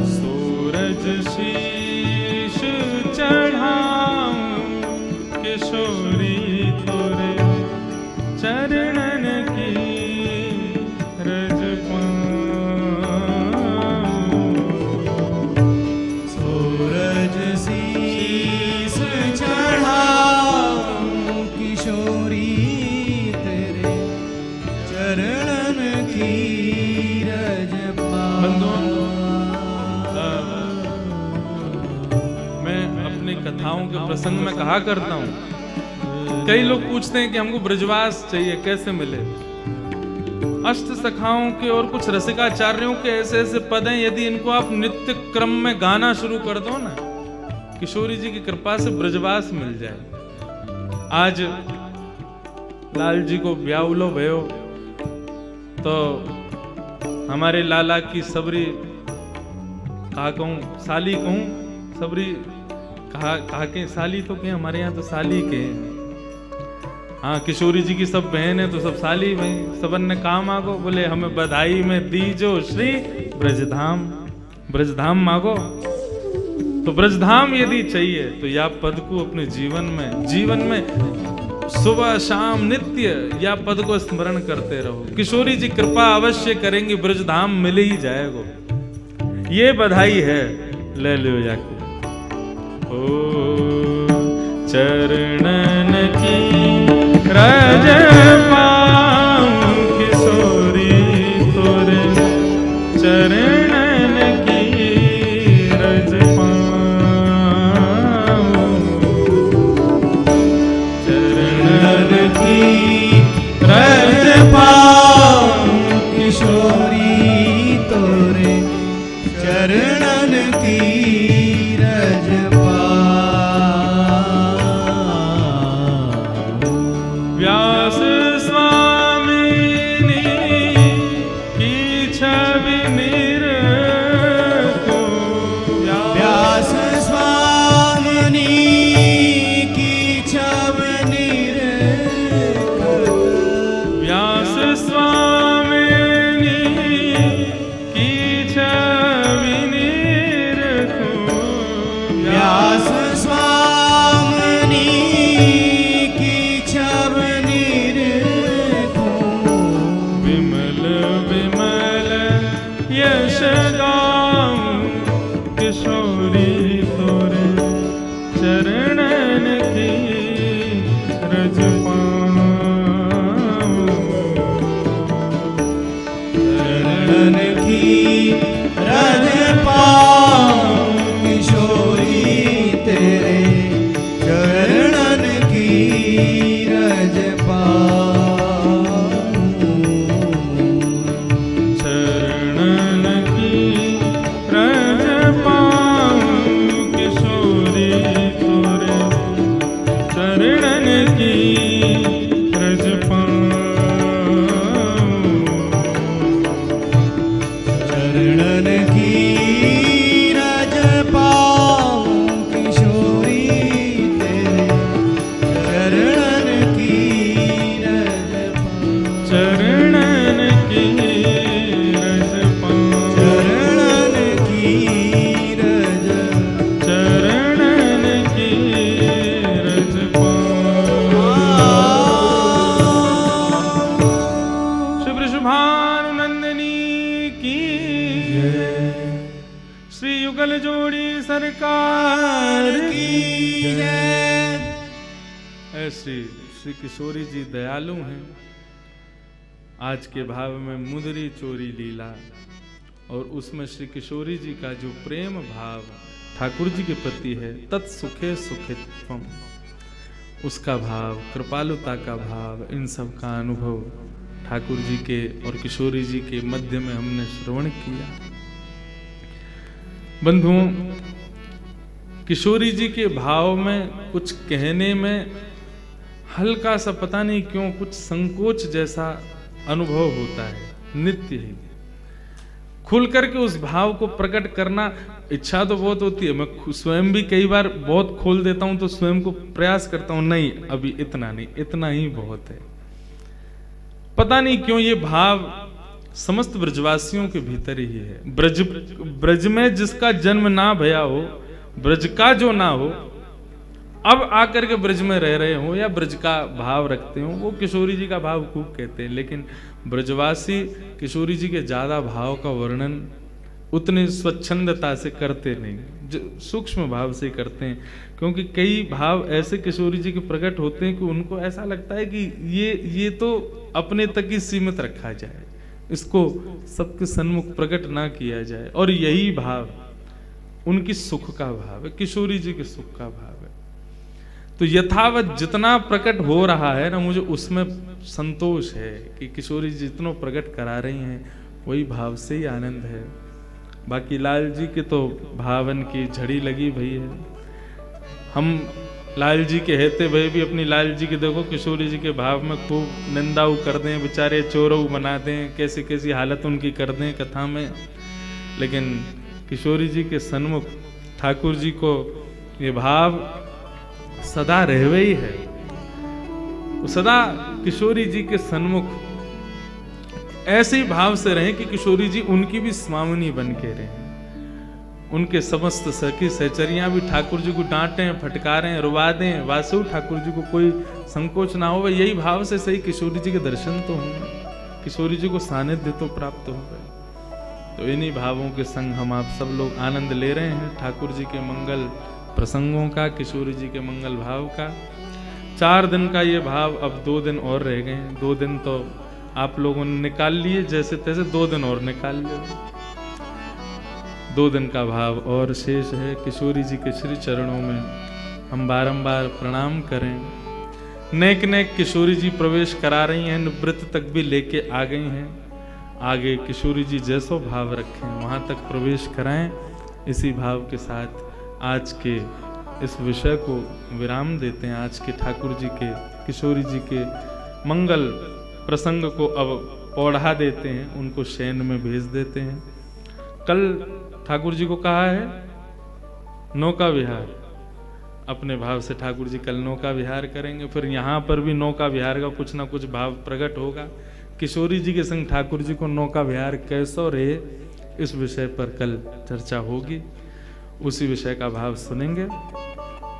[SPEAKER 1] सूरज शीश चढ़ाऊं किशोरी तोरे, चरणन की रज पाऊं,
[SPEAKER 2] सूरज शीस चढ़ाऊं किशोरी तेरे, चरणन की रज पाऊं।
[SPEAKER 1] मैं अपनी कथाओं के प्रसंग में कहा करता हूँ, कई लोग पूछते हैं कि हमको ब्रजवास चाहिए, कैसे मिले? अष्ट सखाओं के और कुछ रसिकाचार्यों के ऐसे ऐसे पद हैं, यदि इनको आप नित्य क्रम में गाना शुरू कर दो ना, किशोरी जी की कृपा से ब्रजवास मिल जाए। आज लाल जी को ब्यावलो भयो तो हमारे लाला की सबरी कहा कहूँ साली कहूँ सबरी कहा के साली तो के हमारे यहाँ तो साली के हाँ किशोरी जी की सब बहन है तो सब साली भाई सबन ने कहा मांगो बोले हमें बधाई में दीजो श्री ब्रजधाम मांगो। तो ब्रजधाम यदि चाहिए तो या पद को अपने जीवन में सुबह शाम नित्य या पद को स्मरण करते रहो। किशोरी जी कृपा अवश्य करेंगे, ब्रजधाम मिल ही जाएगा। ये बधाई है, ले लो जाके। ओ चरणन की रज पाऊं किशोरी तोरे चरणन की रज पाऊं
[SPEAKER 2] चरणन की रज पाऊं किशोरी तोरे चरणन की रज
[SPEAKER 1] व्यास स्वामिनी की छवि निरखो।
[SPEAKER 2] व्यास स्वामिनी की छवि निरखो।
[SPEAKER 1] व्यास स्वामिनी की छवि निरखो।
[SPEAKER 2] व्यास स्वामिनी की छवि निरखो।
[SPEAKER 1] विमल विमल यश गाऊं किशोरी तोरे चरणन की रज पाऊं।
[SPEAKER 2] चरणन की रज पाऊं किशोरी तेरे चरणन की रज पाऊं।
[SPEAKER 1] चरणन की रज पाऊं किशोरी तोरे चरणन की रज पाऊं।
[SPEAKER 2] चरणन की रज पाऊं किशोरी तेरे चरणन की रज पाऊं।
[SPEAKER 1] चरणन की रज पाऊं।
[SPEAKER 2] चरणन की रज
[SPEAKER 1] चरणन की रज पाऊं। श्री वृषभानुनंदिनी की श्री युगल जोड़ी सरकार की
[SPEAKER 2] जय।
[SPEAKER 1] ऐसी श्री किशोरी जी दयालु हैं। आज के भाव में मुदरी चोरी लीला और उसमें श्री किशोरी जी का जो प्रेम भाव ठाकुर जी के प्रति है, तत्सुखे सुखित्वम, उसका भाव, कृपालुता का भाव, इन सब का अनुभव ठाकुर जी के और किशोरी जी के मध्य में हमने श्रवण किया। बंधुओं, किशोरी जी के भाव में कुछ कहने में हल्का सा पता नहीं क्यों कुछ संकोच जैसा अनुभव होता है। नित्य ही खुल करके उस भाव को प्रकट करना इच्छा तो बहुत होती है। मैं स्वयं भी कई बार बहुत खोल देता हूं तो स्वयं को प्रयास करता हूं, नहीं अभी इतना नहीं, इतना ही बहुत है। पता नहीं क्यों ये भाव समस्त ब्रजवासियों के भीतर ही है। ब्रज में जिसका जन्म ना भया हो, ब्रज का जो ना हो, अब आकर के ब्रज में रह रहे हो या ब्रज का भाव रखते हो, वो किशोरी जी का भाव खूब कहते हैं। लेकिन ब्रजवासी किशोरी जी के ज्यादा भाव का वर्णन उतनी स्वच्छंदता से करते नहीं, सूक्ष्म भाव से करते हैं। क्योंकि कई भाव ऐसे किशोरी जी के प्रकट होते हैं कि उनको ऐसा लगता है कि ये तो अपने तक ही सीमित रखा जाए, इसको सबके सन्मुख प्रकट ना किया जाए। और यही भाव उनकी सुख का भाव है, किशोरी जी के सुख का भाव है। तो यथावत जितना प्रकट हो रहा है ना, मुझे उसमें संतोष है कि किशोरी जी जितना प्रकट करा रही हैं वही भाव से ही आनंद है। बाकी लाल जी के तो भावन की झड़ी लगी भई है। हम लाल जी के हेते भय भी अपनी लाल जी के देखो किशोरी जी के भाव में खूब निंदाऊ कर दें, बेचारे चोरऊ बना दें, कैसी कैसी हालत उनकी कर दें कथा में। लेकिन किशोरी जी के सन्मुख ठाकुर जी को ये भाव सदा रहवे ही है। सदा किशोरी जी के सन्मुख ऐसे ही भाव से रहें कि किशोरी जी उनकी भी स्वामिनी बन के रहें। उनके समस्त सखी सहचरियां भी ठाकुर जी को डांटें, फटकारें, रुवा दें, वासु ठाकुर जी को कोई संकोच ना हो। यही भाव से सही किशोरी जी के दर्शन तो होंगे, किशोरी जी को सानिध्य तो प्राप्त हो गए। तो इन्हीं भावों के संग हम आप सब लोग आनंद ले रहे हैं ठाकुर जी के मंगल प्रसंगों का, किशोरी जी के मंगल भाव का। 4 दिन का ये भाव, अब 2 दिन और रह गए हैं। 2 दिन तो आप लोगों ने निकाल लिए जैसे तैसे, 2 दिन और निकाल लिए। 2 दिन का भाव और शेष है। किशोरी जी के श्री चरणों में हम बारंबार प्रणाम करें। नेक नेक किशोरी जी प्रवेश करा रही हैं, निवृत्त तक भी लेके आ गई हैं। आगे किशोरी जी जैसो भाव रखें वहां तक प्रवेश कराएं। इसी भाव के साथ आज के इस विषय को विराम देते हैं। आज के ठाकुर जी के, किशोरी जी के मंगल प्रसंग को अब पौढ़ा देते हैं, उनको शयन में भेज देते हैं। कल ठाकुर जी को कहा है नौका विहार, अपने भाव से ठाकुर जी कल नौका विहार करेंगे। फिर यहाँ पर भी नौका विहार का कुछ ना कुछ भाव प्रकट होगा। किशोरी जी के संग ठाकुर जी को नौका विहार कैसो रहे, इस विषय पर कल चर्चा होगी। उसी विषय का भाव सुनेंगे।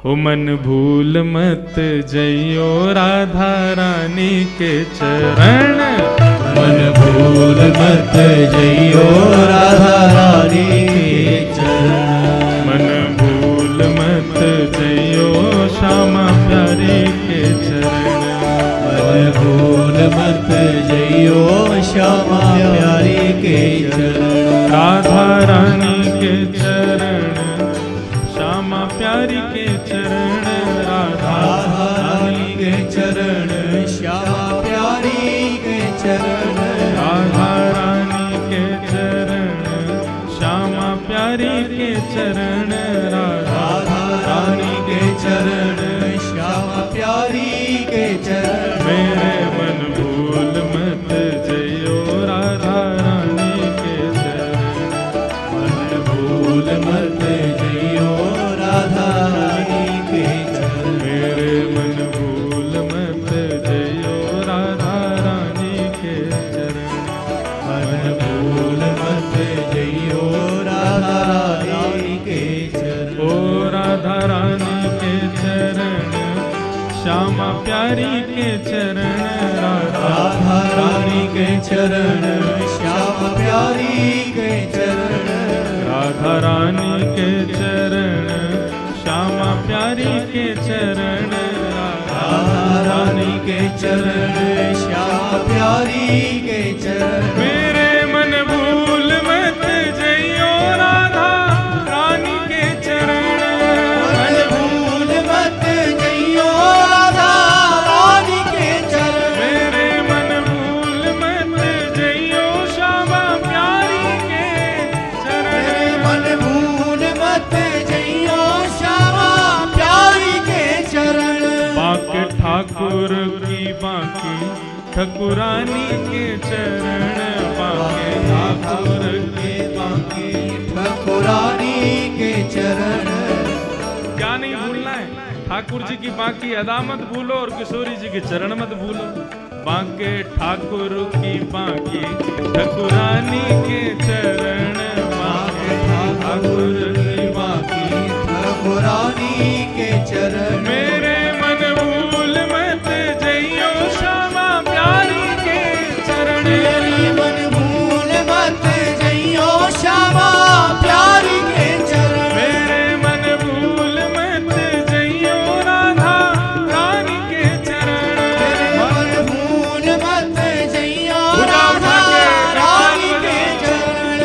[SPEAKER 1] हो मन भूल मत जइयो राधा रानी के चरण,
[SPEAKER 2] मन भूल मत जइयो राधा रानी के चरण,
[SPEAKER 1] मन भूल मत जइयो श्यामा प्यारी के चरण,
[SPEAKER 2] मन भूल मत जइयो श्यामा प्यारी के चरण,
[SPEAKER 1] राधा रानी के चरण, श्यामा प्यारी के चरण, राधा
[SPEAKER 2] रानी के चरण, श्यामा प्यारी के चरण,
[SPEAKER 1] राधा रानी के चरण, श्यामा प्यारी के चरण, राधा
[SPEAKER 2] रानी के चरण, श्यामा प्यारी के चरण,
[SPEAKER 1] मेरे मन भूल मत जइयो राधा रानी के चरण,
[SPEAKER 2] मन भूल मत जइयो राधा रानी के चरण,
[SPEAKER 1] मेरे मन भूल मत जइयो राधा रानी के चरण,
[SPEAKER 2] मन भूल मत जइयो राधा रानी के चरण,
[SPEAKER 1] ओ राधा रानी के चरण, श्यामा प्यारी के चरण,
[SPEAKER 2] राधा रानी के चरण, श्यामा प्यारी के चरण,
[SPEAKER 1] राधा रानी के चरण, श्यामा प्यारी के चरण,
[SPEAKER 2] राधा रानी के चरण, श्यामा प्यारी के चरण,
[SPEAKER 1] मेरे मन भूल मत जइयो राधा रानी के चरण,
[SPEAKER 2] मन भूल मत जइयो राधा रानी के चरण,
[SPEAKER 1] मेरे मन भूल मत जइयो श्यामा प्यारी के चरण,
[SPEAKER 2] मन भूल मत जइयो श्यामा प्यारी के चरण,
[SPEAKER 1] बाके ठाकुर की बाकी ठकुरानी के चरण, बाके ठाकुर की बाकी।
[SPEAKER 2] ठकुरानी के चरण,
[SPEAKER 1] क्या नहीं भूलना है, ठाकुर जी की बाकी अदा मत भूलो और किशोरी जी के चरण मत भूलो। बाके ठाकुर की बाकी ठकुरानी के चरण, बाके ठाकुर की बाकी
[SPEAKER 2] ठकुरानी के चरण,
[SPEAKER 1] मेरे मन भूल मत जइयो श्यामा प्यारी के चरण,
[SPEAKER 2] मेरी मन भूल मत जइयो श्यामा प्यारी के चरण,
[SPEAKER 1] मेरे मन भूल मत जइयो राधा रानी के चरण,
[SPEAKER 2] मन भूल मत जइयो राधा रानी के चरण,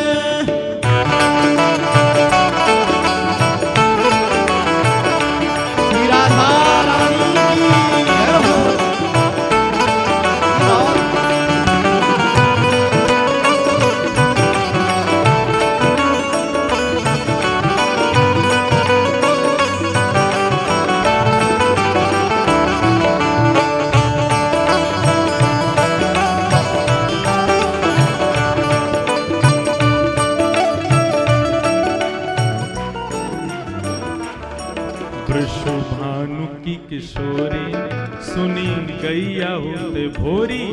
[SPEAKER 1] किशोरी सुनी गैया होते भोरी।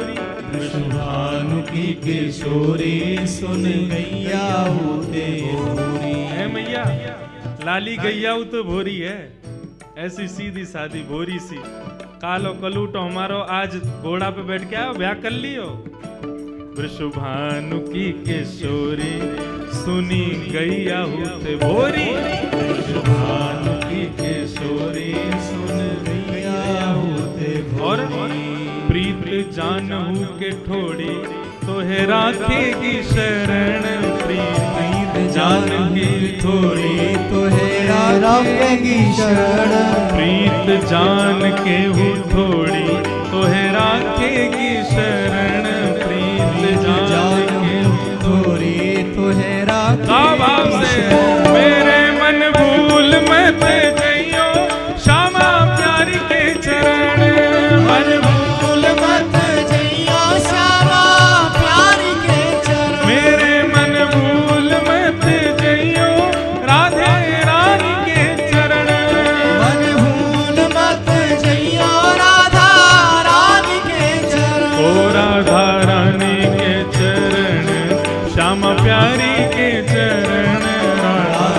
[SPEAKER 2] वृषभानु की किशोरी सुन गैया होते भोरी।
[SPEAKER 1] है मैया लाली गैया तो भोरी है, ऐसी सीधी सादी भोरी सी। कालो कलूटो हमारो आज घोड़ा पे बैठ के आओ, ब्याह कर लियो। वृषभानु की किशोरी सुनी गैया होते भोरी।
[SPEAKER 2] वृषभानु की किशोरी सुन गैया होते
[SPEAKER 1] और
[SPEAKER 2] भोरी।
[SPEAKER 1] प्रीत जानहु के ठोड़ी तो है राखेगी शरण। प्रीत जानहु
[SPEAKER 2] थोड़ी तो है राखेगी शरण।
[SPEAKER 1] प्रीत जान के हूँ थोड़ी तो है राखेगी शरण। प्रीत जान के हूँ
[SPEAKER 2] थोड़ी तो है
[SPEAKER 1] भाव से मेरे मन भूल मत जइयो श्यामा प्यारी के चरण। मन
[SPEAKER 2] भूल मत जइयो श्यामा प्यारी के चरण।
[SPEAKER 1] मेरे मन भूल मत जइयो राधे रानी के चरण।
[SPEAKER 2] मन भूल मत जइयो राधा रानी के चरण।
[SPEAKER 1] ओ राधा रानी के चरण श्यामा प्यारी के चरण।
[SPEAKER 2] राधा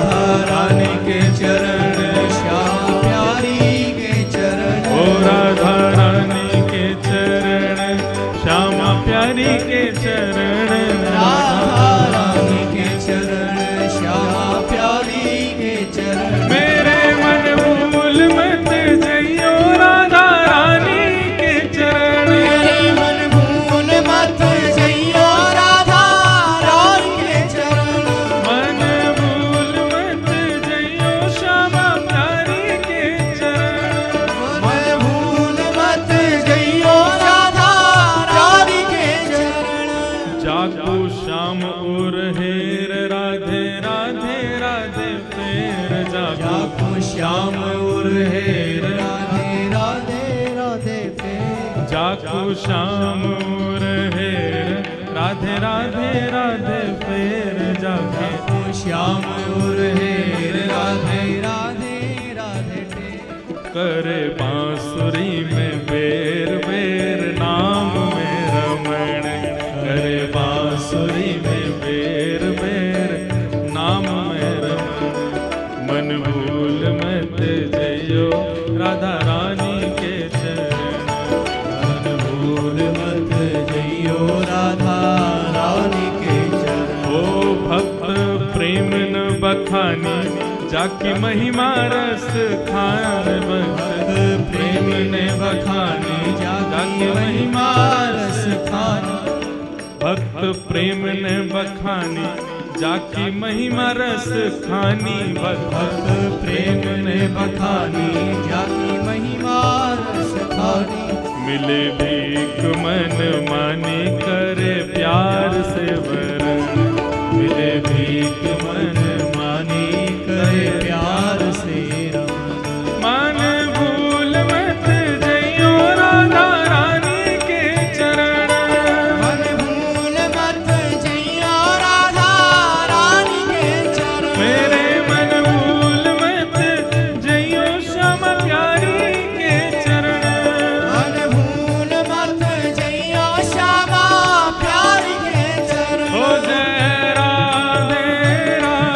[SPEAKER 2] रानी के चरण श्यामा प्यारी के चरण।
[SPEAKER 1] ओ राधा रानी के चरण श्यामा प्यारी के चरण।
[SPEAKER 2] राधा रानी के चरण श्यामा प्यारी के चरण।
[SPEAKER 1] मेरे मन भूल मत जइयो राधा रानी के चरण।
[SPEAKER 2] मेरे मन भूल मत जइयो राधा रानी के चरण।
[SPEAKER 1] मन भूल मत जइयो श्यामा प्यारी के चरण।
[SPEAKER 2] मन भूल मत जइयो राधा रानी के चरण।
[SPEAKER 1] जाको श्याम और हेर राधे राधे राधे फेर।
[SPEAKER 2] जाको श्याम और हेर राधे राधे राधे फेर।
[SPEAKER 1] जाको श्याम और हेर राधे राधे राधे फेर। जाके
[SPEAKER 2] जाको श्याम और हेर राधे राधे राधे फेर।
[SPEAKER 1] करे बांसुरी में बेर बेर नाम में रमण। करे बांसुरी में बेर बेर नाम में रमण। मन भूल मत जइयो राधा रानी के चरण।
[SPEAKER 2] मन भूल मत जइयो राधा रानी के चरण।
[SPEAKER 1] ओ भक्त प्रेम न बखानी जाकी महिमा रस खान। भक्त प्रेम ने बखानी जाकी महिमा रस खानी। भक्त प्रेम ने बखानी जाकी महिमा रस खानी। भक्त
[SPEAKER 2] प्रेम ने बखानी जाकी महिमा रस खानी।
[SPEAKER 1] मिले भीख मन मानी करे प्यार से वरण। मिले भीख मन मानी करे
[SPEAKER 2] प्यार से
[SPEAKER 1] मन भूल मत जइयो राधा रानी के चरण।
[SPEAKER 2] मन भूल मत जइयो राधा रानी के चरण।
[SPEAKER 1] मेरे मन भूल मत जइयो श्यामा प्यारी के चरण।
[SPEAKER 2] मन भूल मत जइयो श्यामा प्यारी के चरण।
[SPEAKER 1] हो जय राधे राधे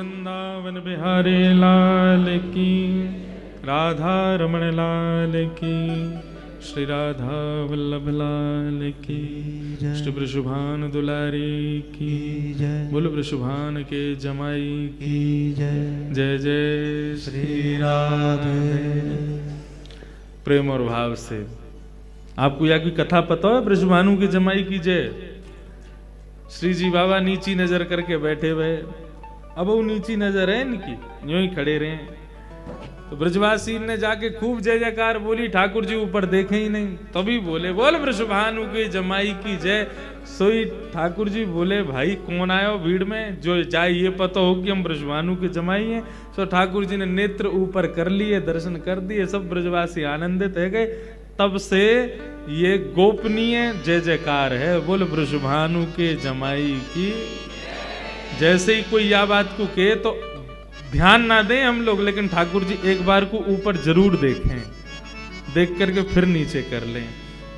[SPEAKER 1] वृंदावन बिहारी लाल की, राधा रमण लाल की, श्री राधा वल्लभ लाल की, श्री वृषभान दुलारी की
[SPEAKER 2] जय,
[SPEAKER 1] बोल वृषभान के जमाई की
[SPEAKER 2] जय,
[SPEAKER 1] जय जय
[SPEAKER 2] श्री राधे।
[SPEAKER 1] प्रेम और भाव से आपको यहाँ की कथा पता है? वृषभानु की जमाई की जय। श्री जी बाबा नीची नजर करके बैठे हुए, अब वो नीची नजर है इनकी, यूं ही खड़े रहे। तो ब्रजवासी ने जाके खूब जय जयकार बोली, ठाकुर जी ऊपर देखे ही नहीं, तभी बोले बोल वृषभानु की जमाई की जय। सोई ठाकुर जी बोले भाई कौन आयो भीड़ में, जो जाए ये पता हो कि हम वृषभानु के जमाई हैं। सो ठाकुर जी ने नेत्र ऊपर कर लिए, दर्शन कर दिए, सब ब्रजवासी आनंदित है गए। तब से ये गोपनीय जय जयकार है, बोल वृषभानु के जमाई की। जैसे ही कोई या बात को कहे तो ध्यान ना दें हम लोग, लेकिन ठाकुर जी एक बार को ऊपर जरूर देखें, देख करके फिर नीचे कर लें।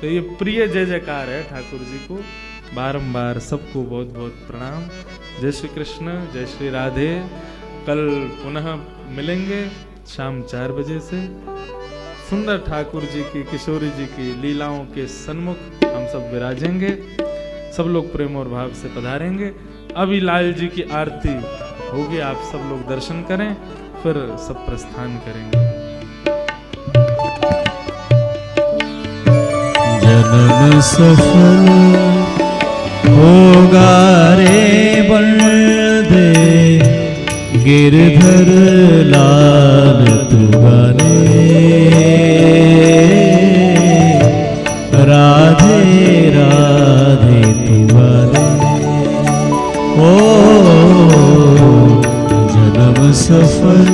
[SPEAKER 1] तो ये प्रिय जय जयकार है ठाकुर जी को। बारंबार सबको बहुत बहुत प्रणाम। जय श्री कृष्ण, जय श्री राधे। कल पुनः मिलेंगे शाम 4 बजे से। सुंदर ठाकुर जी की, किशोरी जी की लीलाओं के सन्मुख हम सब विराजेंगे। सब लोग प्रेम और भाव से पधारेंगे। अभी लाल जी की आरती होगी, आप सब लोग दर्शन करें, फिर सब प्रस्थान करेंगे।
[SPEAKER 2] जन्म सफल होगा रे बलदे, गिरधर लाल तुगाने, राधे राधे तुगाने। ओ जन्म सफल